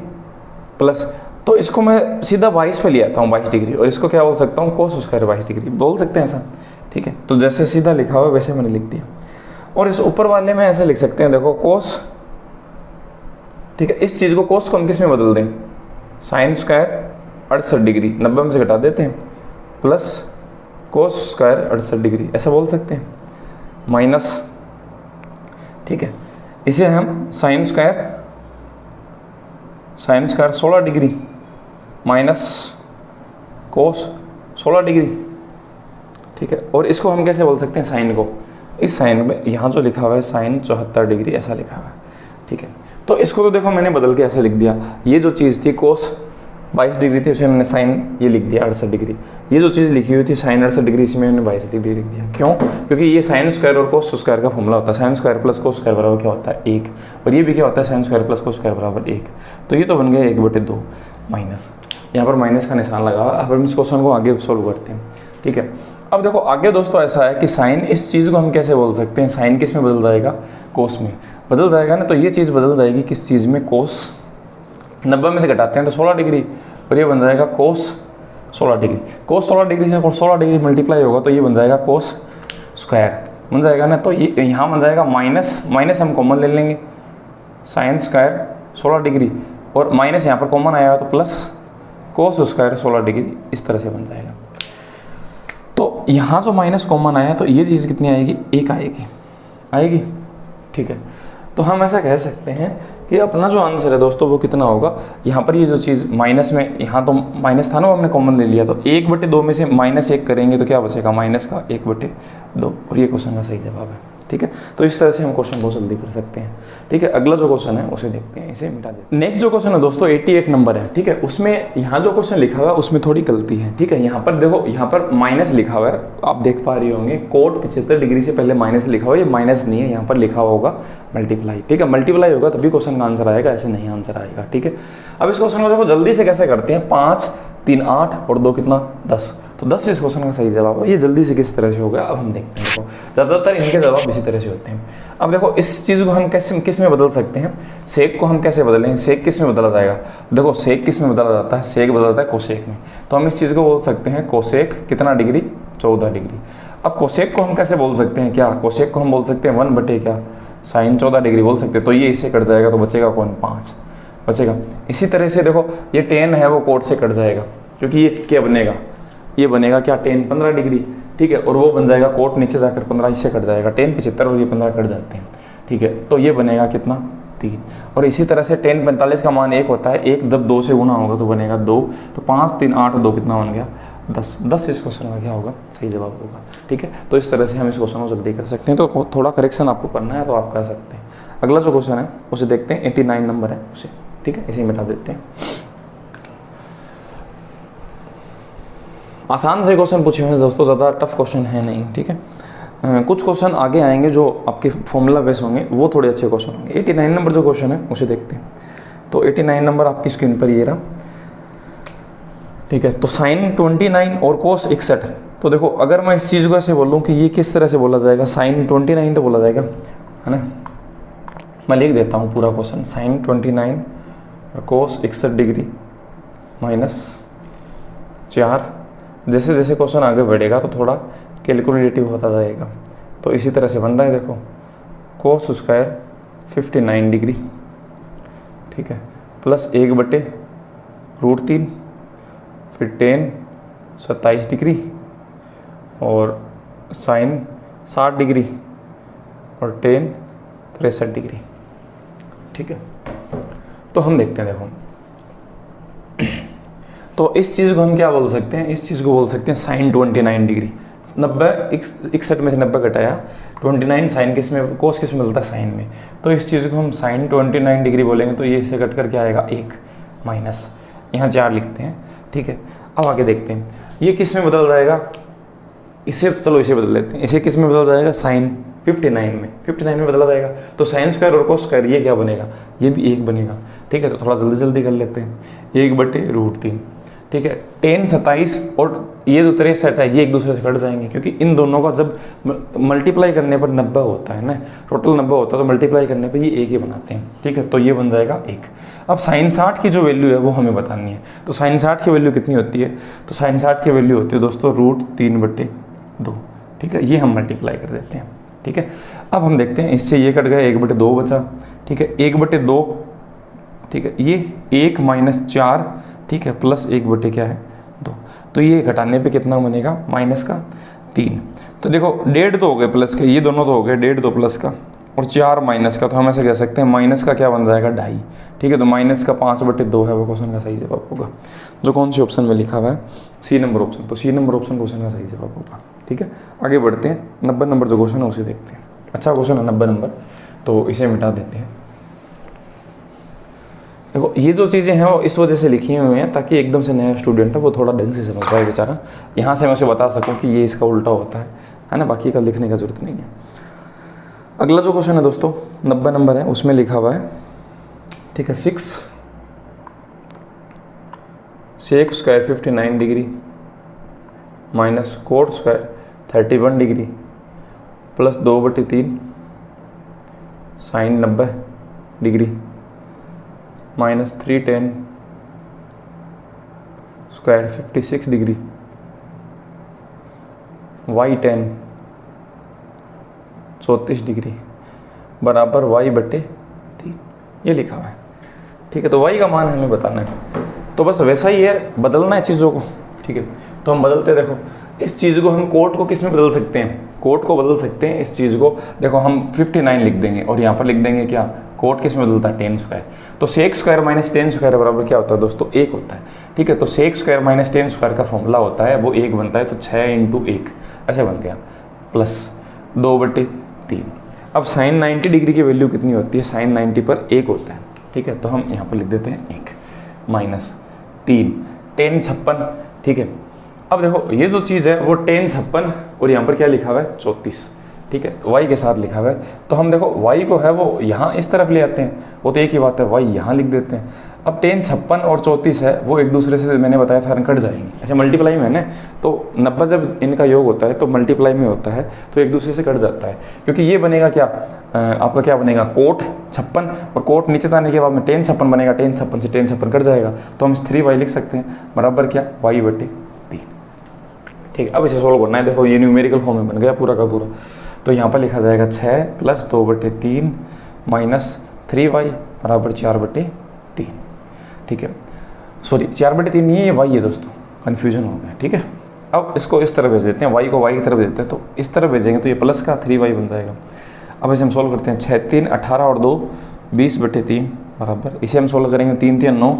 प्लस, तो इसको मैं सीधा 22 पे ले आता हूँ 22 डिग्री, और इसको क्या बोल सकता हूँ, कोस स्क्वायर 22 डिग्री बोल सकते हैं ऐसा, ठीक है। तो जैसे सीधा लिखा हुआ वैसे मैंने लिख दिया। और इस ऊपर वाले में ऐसे लिख सकते हैं, देखो कोस, ठीक है। इस चीज़ को कोस को हम किस में बदल दें, साइन स्क्वायर 68 डिग्री 90 में से घटा देते हैं प्लस कोस स्क्वायर 68 डिग्री ऐसा बोल सकते हैं, माइनस, ठीक है, इसे हम sine square 16 degree minus cos 16 degree, ठीक है। और इसको हम कैसे बोल सकते हैं, साइन को, इस साइन में यहाँ जो लिखा हुआ है साइन 74 डिग्री ऐसा लिखा हुआ है, ठीक है। तो इसको तो देखो मैंने बदल के ऐसे लिख दिया, ये जो चीज़ थी कोस 22 डिग्री थी उसे मैंने साइन ये लिख दिया 68 डिग्री, ये जो चीज़ लिखी हुई थी साइन 68 डिग्री इसमें मैंने 22 डिग्री लिख दिया। क्यों? क्योंकि ये साइन स्क्वायर और कोस स्क्वायर का फॉर्मूला होता है, sign square plus cos square बराबर क्या होता है 1, और ये भी क्या होता है sign square plus cos square बराबर 1। तो ये तो बन गया 1/2 माइनस, यहाँ पर माइनस का निशान लगा हुआ। अब हम इस क्वेश्चन को आगे सोल्व करते हैं, ठीक है। अब देखो आगे दोस्तों ऐसा है कि साइन, इस चीज़ को हम कैसे बोल सकते हैं, साइन किस में बदल जाएगा, कोस में बदल जाएगा ना। तो ये चीज़ बदल जाएगी किस चीज़ में, कोस 90 में से घटाते हैं तो 16 डिग्री, और ये बन जाएगा कोस 16 डिग्री। कोस 16 डिग्री से 16 डिग्री मल्टीप्लाई होगा तो ये बन जाएगा कोस स्क्वायर बन जाएगा ना। तो ये यहाँ बन जाएगा माइनस, माइनस हम कॉमन ले लेंगे, साइन स्क्वायर 16 डिग्री, और माइनस यहाँ पर कॉमन आएगा तो प्लस कोस स्क्वायर 16 डिग्री, इस तरह से बन जाएगा। तो यहाँ जो माइनस कॉमन आया है तो ये चीज़ कितनी आएगी, 1 आएगी, ठीक है। तो हम ऐसा कह सकते हैं कि अपना जो आंसर है दोस्तों वो कितना होगा, यहाँ पर ये जो चीज़ माइनस में, यहाँ तो माइनस था ना वो हमने कॉमन ले लिया, तो 1/2 में से -1 करेंगे तो क्या बचेगा, माइनस का 1/2, और ये क्वेश्चन का सही जवाब है, ठीक है। तो इस तरह से हम क्वेश्चन बहुत जल्दी कर सकते हैं, ठीक है। अगला जो क्वेश्चन है उसे देखते हैं, इसे मिटा देते हैं। नेक्स्ट जो क्वेश्चन है दोस्तों 88 नंबर है, ठीक है। उसमें यहाँ जो क्वेश्चन लिखा हुआ है उसमें थोड़ी गलती है, ठीक है। यहाँ पर देखो, यहाँ पर माइनस लिखा हुआ है, आप देख पा रहे होंगे, कोट 75 डिग्री से पहले माइनस लिखा हुआ है, ये माइनस नहीं है, यहाँ पर लिखा होगा मल्टीप्लाई, ठीक है। मल्टीप्लाई होगा तभी क्वेश्चन का आंसर आएगा, ऐसे नहीं आंसर आएगा, ठीक है। अब इस क्वेश्चन को देखो जल्दी से कैसे करते हैं, 5 3 8 और 2 कितना 10, तो 10 इस क्वेश्चन का सही जवाब है। ये जल्दी से किस तरह से होगा अब हम देखते हैं। देखो ज़्यादातर इनके जवाब इसी तरह से होते हैं। अब देखो इस चीज़ को हम कैसे किस में बदल सकते हैं, सेक को हम कैसे बदलेंगे, सेक किस में बदला जाएगा, देखो सेक किस में बदला जाता है, सेक बदला जाता है कोसेक में। तो हम इस चीज़ को बोल सकते हैं कोसेक कितना डिग्री, 14 डिग्री। अब कोसेक को हम कैसे बोल सकते हैं, क्या कोसेक को हम बोल सकते हैं 1 क्या साइन 14 डिग्री बोल सकते हैं। तो ये इससे कट जाएगा तो बचेगा कौन, 5 बचेगा। इसी तरह से देखो ये टेन है वो कोट से कट जाएगा, क्योंकि ये क्या बनेगा, ये बनेगा क्या टेन 15 डिग्री, ठीक है। और वो बन जाएगा कोट नीचे जाकर 15, इससे कट जाएगा, टेन 75 और ये 15 कट जाते हैं, ठीक है। तो ये बनेगा कितना 3। और इसी तरह से टेन 45 का मान 1 होता है, 1 जब 2 से गुना होगा तो बनेगा 2। तो 5 3 8 2 कितना बन गया 10। 10 इस क्वेश्चन का क्या होगा, सही जवाब होगा, ठीक है। तो इस तरह से हम इस क्वेश्चन को जल्दी कर सकते हैं। तो थोड़ा करेक्शन आपको करना है तो आप कर सकते हैं। अगला जो क्वेश्चन है उसे देखते हैं, 89 नंबर है उसे, ठीक है, इसे मिटा देते हैं। आसान से क्वेश्चन पूछे हुए हैं दोस्तों, ज़्यादा टफ क्वेश्चन है नहीं, ठीक है। कुछ क्वेश्चन आगे आएंगे जो आपके फॉर्मूला बेस होंगे, वो थोड़े अच्छे क्वेश्चन होंगे। 89 नंबर जो क्वेश्चन है उसे देखते हैं। तो 89 नंबर आपकी स्क्रीन पर ये रहा, ठीक है। तो साइन 29 और कोस 61। तो देखो अगर मैं इस चीज़ को ऐसे बोलूँ कि ये किस तरह से बोला जाएगा, साइन 29 तो बोला जाएगा, है ना। मैं लिख देता हूँ पूरा क्वेश्चन, साइन 29 और कोस 61 डिग्री -4। जैसे जैसे क्वेश्चन आगे बढ़ेगा तो थोड़ा कैलकुलेटिव होता जाएगा। तो इसी तरह से बन रहा है, देखो कोस स्क्वायर 59 डिग्री, ठीक है, प्लस 1/√3, फिर टेन 27 डिग्री, और साइन 60 डिग्री, और टेन 63 डिग्री, ठीक है। तो हम देखते हैं, देखो तो इस चीज़ को हम क्या बोल सकते हैं, इस चीज़ को बोल सकते हैं साइन 29 डिग्री। 61 में से 90 घटाया, 29 साइन किस में, कोस किस में मिलता है, साइन में। तो इस चीज़ को हम साइन 29 डिग्री बोलेंगे तो ये इससे कट कर क्या आएगा 1 माइनस, यहाँ 4 लिखते हैं, ठीक है। अब आगे देखते हैं ये किस में बदल जाएगा, इसे चलो इसे बदल लेते हैं। इसे किस में बदल जाएगा, साइन 59 में बदला जाएगा। तो साइन स्क्वायर और कोस स्क्वायर ये क्या बनेगा, ये भी 1 बनेगा, ठीक है। तो थोड़ा जल्दी जल्दी कर लेते हैं, 1/√3, ठीक है। टेन 27 और ये जो 63 है ये एक दूसरे से कट जाएंगे, क्योंकि इन दोनों का जब मल्टीप्लाई करने पर 90 होता है ना, टोटल 90 होता है, तो मल्टीप्लाई करने पर ये 1 ही बनाते हैं, ठीक है। तो ये बन जाएगा 1। अब साइन 60 की जो वैल्यू है वो हमें बतानी है। तो साइन 60 की वैल्यू कितनी होती है, तो साइन 60 की वैल्यू होती है दोस्तों √3/2, ठीक है। ये हम मल्टीप्लाई कर देते हैं, ठीक है। अब हम देखते हैं, इससे ये कट गया, 1/2 बचा, ठीक है, 1/2, ठीक है, ये 1 - 4, ठीक है, प्लस 1/2 क्या है 2। तो ये घटाने पे कितना बनेगा, माइनस का 3। तो देखो 1.5 तो हो गए प्लस के, ये दोनों तो हो गए 1.5 तो प्लस का, और 4 माइनस का, तो हम ऐसे कह सकते हैं माइनस का क्या बन जाएगा 2.5। ठीक है, तो माइनस का 5/2 है वो क्वेश्चन का सही जवाब होगा, जो कौन से ऑप्शन में लिखा हुआ है, सी नंबर ऑप्शन। तो सी नंबर ऑप्शन क्वेश्चन का सही जवाब होगा। ठीक है, आगे बढ़ते हैं, 90 नंबर जो क्वेश्चन है उसे देखते हैं। अच्छा क्वेश्चन है 90 नंबर, तो इसे मिटा देते हैं। देखो ये जो चीज़ें हैं वो इस वजह से लिखी हुई हैं ताकि एकदम से नया स्टूडेंट है वो थोड़ा ढंग से समझ पाए बेचारा, यहाँ से मैं उसे बता सकूँ कि ये इसका उल्टा होता है ना, बाकी का लिखने का जरूरत नहीं है। अगला जो क्वेश्चन है दोस्तों 90 नंबर है, उसमें लिखा हुआ है, ठीक है, 6 sec square 59 degree minus cot square 31 degree plus 2/3 sine 90 degree minus 3tan square 56 degree y tan 34 degree बराबर y/3, ये लिखा हुआ है। ठीक है, तो y का मान हमें बताना है, तो बस वैसा ही है, बदलना है चीज़ों को। ठीक है, तो हम बदलते, देखो इस चीज़ को हम कोट को किस में बदल सकते हैं, कोट को बदल सकते हैं इस चीज़ को, देखो हम 59 लिख देंगे और यहाँ पर लिख देंगे क्या, कोट किस में बदलता है, tan स्क्वायर। तो sec square minus tan square बराबर क्या होता है दोस्तों, 1 होता है। ठीक है, तो sec square minus tan square का फॉर्मूला होता है वो 1 बनता है, तो 6 × 1 ऐसे बन गया, प्लस 2/3। अब साइन 90 डिग्री की वैल्यू कितनी होती है, साइन 90 पर 1 होता है। ठीक है, तो हम यहाँ पर लिख देते हैं 1 माइनस 3 tan 56। ठीक है, अब देखो ये जो चीज़ है वो tan 56 और यहाँ पर क्या लिखा हुआ है 34। ठीक है, तो y के साथ लिखा हुआ है, तो हम देखो y को है वो यहाँ इस तरफ ले आते हैं, वो तो एक ही बात है, y यहाँ लिख देते हैं। अब tan 56 और 34 है वो एक दूसरे से मैंने बताया था कट जाएंगे, ऐसे मल्टीप्लाई में है ना, तो 90 जब इनका योग होता है तो मल्टीप्लाई में होता है तो एक दूसरे से कट जाता है, क्योंकि ये बनेगा क्या, आपका क्या बनेगा, कोट 56 और कोट नीचे आने के बाद में tan 56 बनेगा, tan 56 से tan 56 कट जाएगा, तो हम इस 3y लिख सकते हैं बराबर क्या, y/3। ठीक है, अब इसे सोल्व करना है, देखो ये न्यूमेरिकल फॉर्म में बन गया पूरा का पूरा, तो यहाँ पर लिखा जाएगा 6 + 2/3 माइनस 3y बराबर 4/3। ठीक है, सॉरी 4/3 नहीं है, ये y है दोस्तों, कन्फ्यूजन हो गया। ठीक है, अब इसको इस तरह भेज देते हैं, y को y की तरफ देते हैं, तो इस तरह भेजेंगे तो ये प्लस का 3y बन जाएगा। अब इसे हम सोल्व करते हैं, 6 × 3 18 और 2 20/3 बराबर, इसे हम सोल्व करेंगे 3 × 3 9,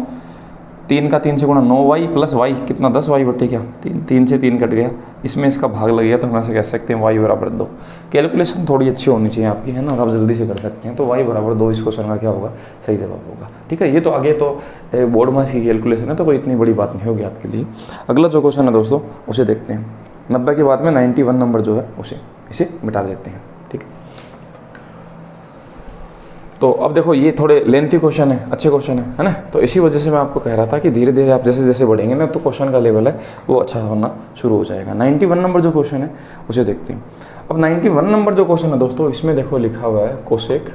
3 का 3 से गुणा 9y प्लस y कितना 10y/, क्या 3 से 3 कट गया, इसमें इसका भाग लग गया, तो हम ऐसे कह सकते हैं y बराबर 2। कैलकुलेशन थोड़ी अच्छी होनी चाहिए आपकी, है ना, और आप जल्दी से कर सकते हैं, तो y बराबर 2 इस क्वेश्चन का क्या होगा, सही जवाब होगा। ठीक है, ये तो आगे तो बोर्ड मास की कैलकुलेशन है, तो कोई इतनी बड़ी बात नहीं होगी आपके लिए। अगला जो क्वेश्चन है दोस्तों उसे देखते हैं, 90 के बाद में 91 नंबर जो है इसे मिटा देते हैं। ठीक है, तो अब देखो ये थोड़े लेंथी क्वेश्चन है, अच्छे क्वेश्चन है ना, तो इसी वजह से मैं आपको कह रहा था कि धीरे धीरे आप जैसे जैसे बढ़ेंगे ना तो क्वेश्चन का लेवल है वो अच्छा होना शुरू हो जाएगा। 91 नंबर जो क्वेश्चन है उसे देखते हैं। अब 91 नंबर जो क्वेश्चन है दोस्तों, इसमें देखो लिखा हुआ है कोसेक,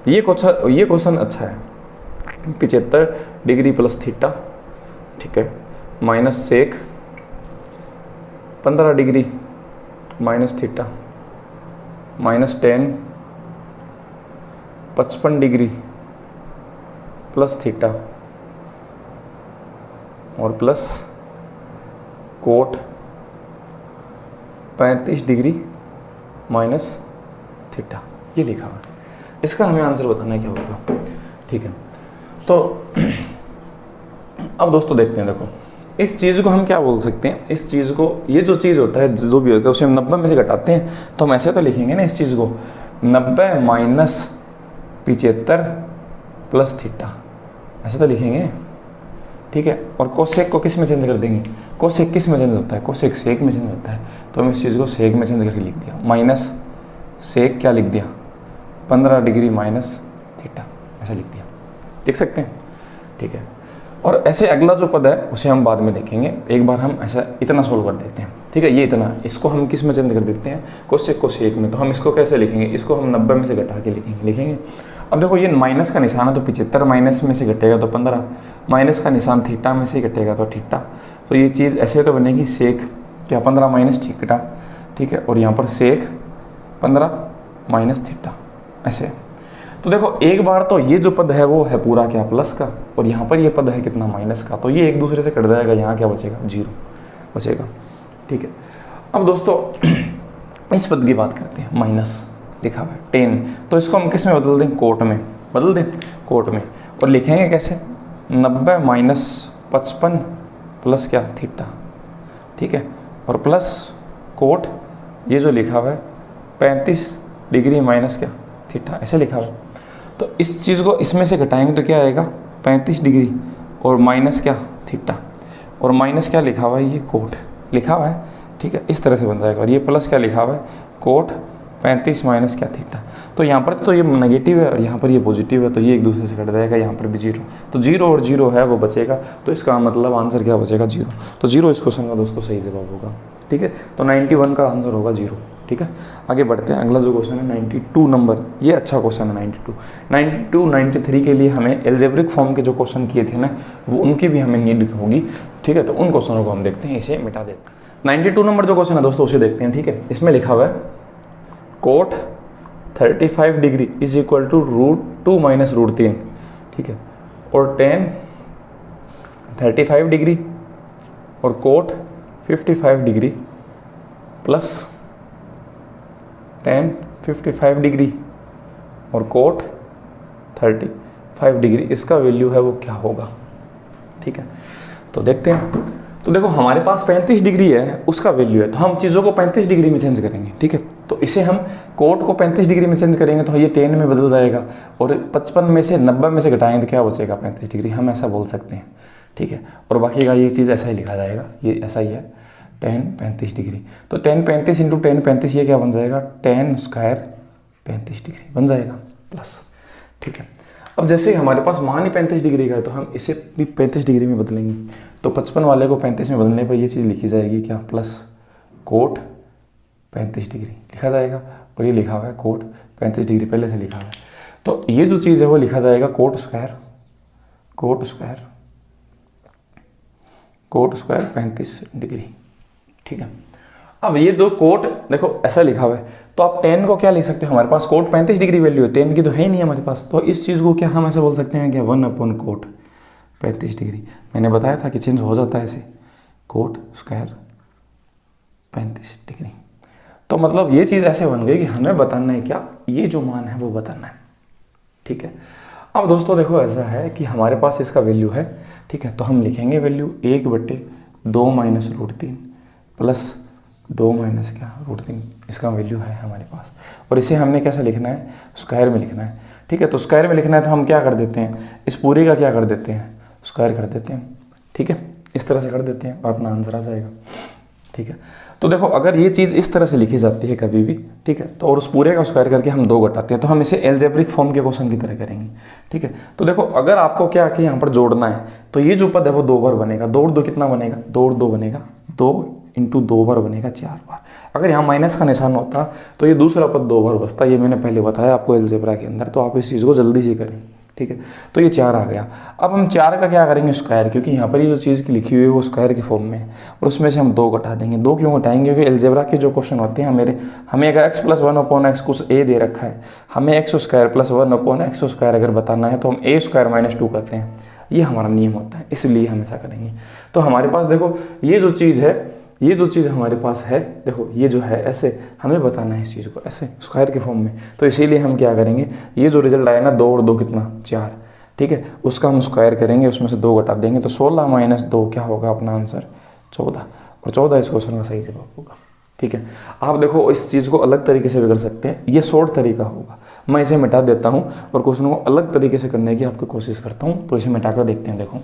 ये क्वेश्चन अच्छा है, 75 डिग्री प्लस थीटा, ठीक है, minus sec 15 degree minus theta minus 10 55 degree plus theta और plus cot 35 degree minus theta, ये लिखा हुआ है। इसका हमें आंसर बताना है क्या होगा। ठीक है, तो अब दोस्तों देखते हैं, देखो इस चीज़ को हम क्या बोल सकते हैं, इस चीज़ को, ये जो चीज़ होता है जो भी होता है उसे हम 90 में से घटाते हैं, तो हम ऐसे तो लिखेंगे ना इस चीज़ को 90 माइनस 75 प्लस थीटा, ऐसे तो लिखेंगे। ठीक है, और कोसेक को किस में चेंज कर देंगे, कोसेक किस में चेंज होता है, कोसेक सेक में चेंज होता है, तो हम इस चीज़ को सेक में चेंज करके लिख दिया, माइनस सेक क्या लिख दिया 15 डिग्री माइनस थीटा, ऐसा लिख दिया, लिख सकते हैं। ठीक है, और ऐसे अगला जो पद है उसे हम बाद में देखेंगे, एक बार हम ऐसा इतना सोल्व कर देते हैं। ठीक है, ये इतना, इसको हम किस में चेंज कर देते हैं, कोसेक को सेक में, तो हम इसको कैसे लिखेंगे, इसको हम 90 में से घटा के लिखेंगे। अब देखो ये माइनस का निशान है तो 75 माइनस में से घटेगा तो 15, माइनस का निशान थीटा में से घटेगा तो थीटा, तो ये चीज़ ऐसे तो बनेगी सेक क्या 15 माइनस थीटा। ठीक है, और यहाँ पर सेक 15 माइनस थीटा, ऐसे। तो देखो एक बार तो ये जो पद है वो है पूरा क्या प्लस का, और यहाँ पर ये पद है कितना माइनस का, तो ये एक दूसरे से कट जाएगा, यहाँ क्या बचेगा 0। बचेगा। ठीक है, अब दोस्तों इस पद की बात करते हैं, माइनस लिखा हुआ है 10, तो इसको हम किस में बदल दें, कोट में बदल दें, कोट में। और लिखेंगे कैसे, 90 माइनस 55 प्लस क्या, थीटा। ठीक है, और प्लस कोट ये जो लिखा हुआ है 35 डिग्री माइनस क्या, थीटा, ऐसे लिखा हुआ है। तो इस चीज़ को इसमें से घटाएंगे तो क्या आएगा, 35 डिग्री और माइनस क्या, थीटा, और माइनस क्या लिखा हुआ है, ये कोट लिखा हुआ है। ठीक है, इस तरह से बन जाएगा। और ये प्लस क्या लिखा हुआ है, कोट 35 माइनस क्या, थीटा। तो यहाँ पर तो ये नेगेटिव है और यहाँ पर ये पॉजिटिव है, तो ये एक दूसरे से कट जाएगा, यहाँ पर भी जीरो, तो जीरो और जीरो है वो बचेगा, तो इसका मतलब आंसर क्या बचेगा, जीरो। तो जीरो इस क्वेश्चन का दोस्तों सही जवाब होगा। ठीक है, तो 91 का आंसर होगा जीरो। ठीक है, आगे बढ़ते हैं। अगला जो क्वेश्चन है 92 नंबर, ये अच्छा क्वेश्चन है 92, 93 के लिए हमें एल्जेब्रिक फॉर्म के जो क्वेश्चन किए थे ना, वो उनकी भी हमें नीड होगी। ठीक है, तो उन क्वेश्चनों को हम देखते हैं, इसे मिटा देते हैं। 92 नंबर जो क्वेश्चन है दोस्तों उसे देखते हैं। ठीक है, इसमें लिखा हुआ है cot 35 degree is equal to √2 minus √3। ठीक है, और tan 35 डिग्री और cot 55 degree plus tan 55 degree और कोट 35 डिग्री, इसका वैल्यू है वो क्या होगा। ठीक है, तो देखते हैं। तो देखो हमारे पास 35 डिग्री है, उसका वैल्यू है, तो हम चीज़ों को 35 डिग्री में चेंज करेंगे। ठीक है, तो इसे हम कोट को 35 डिग्री में चेंज करेंगे तो ये 10 में बदल जाएगा, और 55 में से 90 में से घटाएंगे तो क्या बचेगा, 35 डिग्री, हम ऐसा बोल सकते हैं। ठीक है, और बाकी का ये चीज़ ऐसा ही लिखा जाएगा, ये ऐसा ही है, tan 35 डिग्री। तो tan 35 इंटू tan 35 ये क्या बन जाएगा, tan स्क्वायर 35 डिग्री बन जाएगा प्लस। ठीक है, अब जैसे हमारे पास मान ही 35 डिग्री का है, तो हम इसे भी 35 डिग्री में बदलेंगे, तो 55 वाले को 35 में बदलने पर ये चीज़ लिखी जाएगी क्या, प्लस कोट 35 डिग्री लिखा जाएगा, और ये लिखा हुआ है कोट 35 डिग्री पहले से लिखा हुआ है, तो ये जो चीज़ है वो लिखा जाएगा कोट स्क्वायर 35 डिग्री। ठीक है, अब ये दो कोट देखो ऐसा लिखा हुआ है, तो आप tan को क्या लिख सकते हो, हमारे पास कोट 35 डिग्री वैल्यू है, tan की तो है ही नहीं हमारे पास, तो इस चीज़ को क्या हम ऐसे बोल सकते हैं क्या, 1/कोट 35 डिग्री। मैंने बताया था कि चेंज हो जाता है ऐसे, कोट स्क्वायर 35 डिग्री। तो मतलब ये चीज़ ऐसे बन गई कि हमें बताना है क्या, ये जो मान है वो बताना है। ठीक है, अब दोस्तों देखो ऐसा है कि हमारे पास इसका वैल्यू है। ठीक है, तो हम लिखेंगे वैल्यू 1/2 माइनस √3 प्लस 2 माइनस क्या, √3, इसका वैल्यू है हमारे पास, और इसे हमने कैसे लिखना है, स्क्वायर में लिखना है। ठीक है, तो स्क्वायर में लिखना है तो हम क्या कर देते हैं, इस पूरे का क्या कर देते हैं, स्क्वायर कर देते हैं। ठीक है, इस तरह से कर देते हैं और अपना आंसर आ जाएगा। ठीक है, तो देखो अगर ये चीज़ इस तरह से लिखी जाती है कभी भी, ठीक है, तो और उस पूरे का स्क्वायर करके हम 2 घटाते हैं, तो हम इसे एल्जेब्रिक फॉर्म के क्वेश्चन की तरह करेंगे। ठीक है, तो देखो अगर आपको क्या कि यहाँ पर जोड़ना है, तो ये जो पद है वो 2 बार बनेगा, 2 और 2 कितना बनेगा, 2 और 2 बनेगा, 2 इंटू 2 बार बनेगा 4 बार। अगर यहाँ माइनस का निशान होता तो ये दूसरा पद 2 बार बचता, ये मैंने पहले बताया आपको एल्जेब्रा के अंदर, तो आप इस चीज़ को जल्दी से करें। ठीक है, तो ये 4 आ गया। अब हम 4 का क्या करेंगे, स्क्वायर, क्योंकि यहाँ पर ये जो चीज़ की लिखी हुई है वो स्क्वायर की फॉर्म में है, और उसमें से हम 2 घटा देंगे। 2 क्यों घटाएंगे, क्योंकि एल्जेब्रा के जो क्वेश्चन होते हैं हमें अगर x + 1/x कुछ a दे रखा है, हमें x² + 1/x² अगर बताना है तो हम a² - 2 करते हैं, ये हमारा नियम होता है, इसलिए हम ऐसा करेंगे। तो हमारे पास देखो ये जो चीज़ हमारे पास है, देखो ये जो है ऐसे हमें बताना है इस चीज़ को ऐसे स्क्वायर के फॉर्म में, तो इसीलिए हम क्या करेंगे, ये जो रिजल्ट आया ना 2 और 2 कितना 4, ठीक है, उसका हम स्क्वायर करेंगे, उसमें से 2 घटा देंगे, तो 16 - 2 क्या होगा अपना आंसर 14, और 14 इस क्वेश्चन का सही जवाब होगा। ठीक है, आप देखो इस चीज़ को अलग तरीके से भी कर सकते हैं, ये शॉर्ट तरीका होगा, मैं इसे मिटा देता हूँ और क्वेश्चन को अलग तरीके से करने की आपकी कोशिश करता हूँ, तो इसे मिटा कर देखते हैं। देखो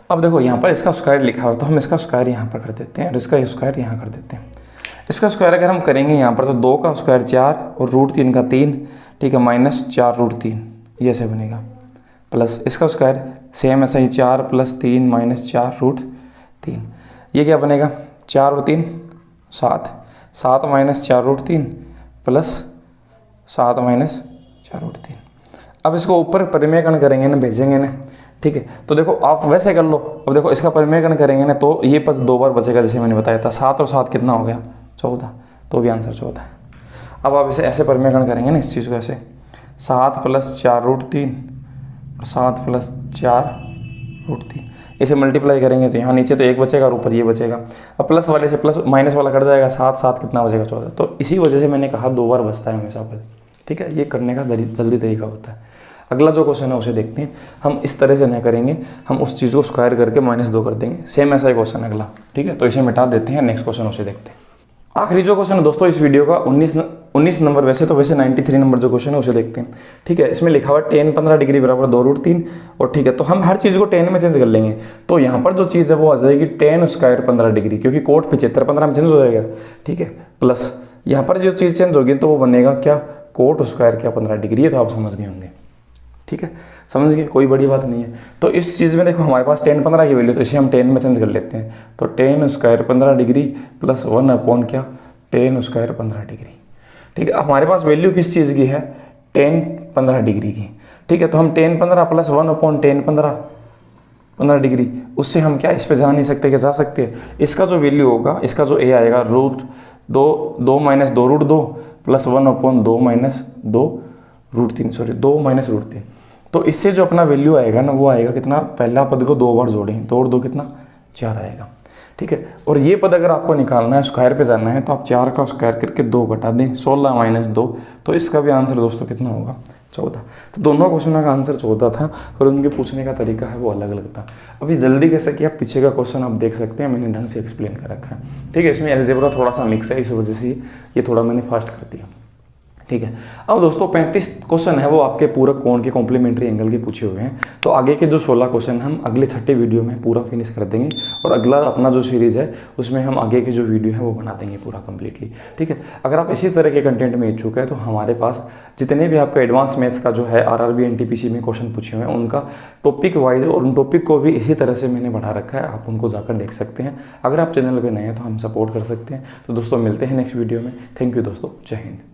अब देखो यहाँ पर इसका स्क्वायर लिखा हुआ है, तो हम इसका स्क्वायर यहाँ पर कर देते हैं और इसका स्क्वायर यहाँ कर देते हैं। इसका स्क्वायर अगर हम करेंगे यहाँ पर तो 2 का स्क्वायर 4 और √3 का 3, ठीक है, -4√3 ये ऐसे बनेगा, प्लस इसका स्क्वायर सेम ऐसा ही 4 + 3 -4√3, ये क्या बनेगा 4 और 3 7, 7 - 4√3 प्लस 7 - 4√3। अब इसको ऊपर परिमेयकरण करेंगे ना, भेजेंगे ना, ठीक है, तो देखो आप वैसे कर लो। अब देखो इसका परिमेयकरण करेंगे ना तो ये पद 2 बार बचेगा, जैसे मैंने बताया था, 7 और 7 कितना हो गया 14, तो भी आंसर 14 है। अब आप इसे ऐसे परिमेयकरण करेंगे ना इस चीज़ को ऐसे, 7 + 4√3 और 7 + 4 √3। इसे मल्टीप्लाई करेंगे तो यहाँ नीचे तो 1 बचेगा और ऊपर ये बचेगा। अब प्लस वाले से प्लस माइनस वाला कट जाएगा, 7 7 कितना बचेगा 14। तो इसी वजह से मैंने कहा 2 बार बचता है हमेशा पद। ठीक है, ये करने का जल्दी तरीका होता है। अगला जो क्वेश्चन है उसे देखते हैं। हम इस तरह से नहीं करेंगे, हम उस चीज़ को स्क्वायर करके -2 कर देंगे। सेम ऐसा ही क्वेश्चन है अगला। ठीक है, तो इसे मिटा देते हैं, नेक्स्ट क्वेश्चन उसे देखते हैं। आखिरी जो क्वेश्चन है दोस्तों इस वीडियो का 19 नंबर, वैसे 93 नंबर जो क्वेश्चन है उसे देखते हैं। ठीक है, इसमें लिखा हुआ है tan 15 डिग्री बराबर 2√3। और ठीक है, तो हम हर चीज़ को tan में चेंज कर लेंगे। तो यहाँ पर जो चीज़ है वो आ जाएगी tan स्क्वायर 15 डिग्री, क्योंकि कोट 75 15 में चेंज हो जाएगा। ठीक है, प्लस यहाँ पर जो चीज़ चेंज होगी तो वो बनेगा क्या, कोट स्क्वायर क्या 15 डिग्री। ये तो आप समझ गए होंगे। ठीक है, समझ गए, कोई बड़ी बात नहीं है। तो इस चीज़ में देखो हमारे पास tan 15 की वैल्यू, तो इसे हम tan में चेंज कर लेते हैं। तो tan स्क्वायर 15 डिग्री प्लस 1 क्या, tan स्क्वायर 15 डिग्री। ठीक है, हमारे पास वैल्यू किस चीज़ की है, tan 15 डिग्री की। ठीक है, तो हम tan 15 प्लस 1/tan 15 डिग्री, उससे हम क्या इस पे जा नहीं सकते, क्या जा सकते हैं। इसका जो वैल्यू होगा, इसका जो a आएगा √2 माइनस 2√2 प्लस 1/2 -√3। तो इससे जो अपना वैल्यू आएगा ना वो आएगा कितना, पहला पद को 2 बार जोड़ें, 2 और 2 कितना 4 आएगा। ठीक है, और ये पद अगर आपको निकालना है, स्क्वायर पे जाना है, तो आप 4 का स्क्वायर करके 2 घटा दें, 16 - 2। तो इसका भी आंसर दोस्तों कितना होगा, 14। तो दोनों क्वेश्चनों का आंसर 14 था, और उनके पूछने का तरीका है वो अलग अलग था। अभी जल्दी कैसे किया, पीछे का क्वेश्चन आप देख सकते हैं, मैंने ढंग से एक्सप्लेन कर रखा है। ठीक है, इसमें अलजेब्रा थोड़ा सा मिक्स है, इस वजह से ये थोड़ा मैंने फास्ट कर दिया। ठीक है, अब दोस्तों 35 क्वेश्चन है वो आपके पूरक कोण के कॉम्प्लीमेंट्री एंगल के पूछे हुए हैं। तो आगे के जो 16 क्वेश्चन हम अगले 6ठे वीडियो में पूरा फिनिश कर देंगे, और अगला अपना जो सीरीज़ है उसमें हम आगे के जो वीडियो है वो बना देंगे पूरा कंप्लीटली। ठीक है, अगर आप इसी तरह के कंटेंट में इच्छुक है तो हमारे पास जितने भी आपका एडवांस मैथ्स का जो है RRB NTPC में क्वेश्चन पूछे हुए हैं उनका टॉपिक वाइज, और उन टॉपिक को भी इसी तरह से मैंने बढ़ा रखा है, आप उनको जाकर देख सकते हैं। अगर आप चैनल पर नए हैं तो हम सपोर्ट कर सकते हैं। तो दोस्तों मिलते हैं नेक्स्ट वीडियो में। थैंक यू दोस्तों, जय हिंद।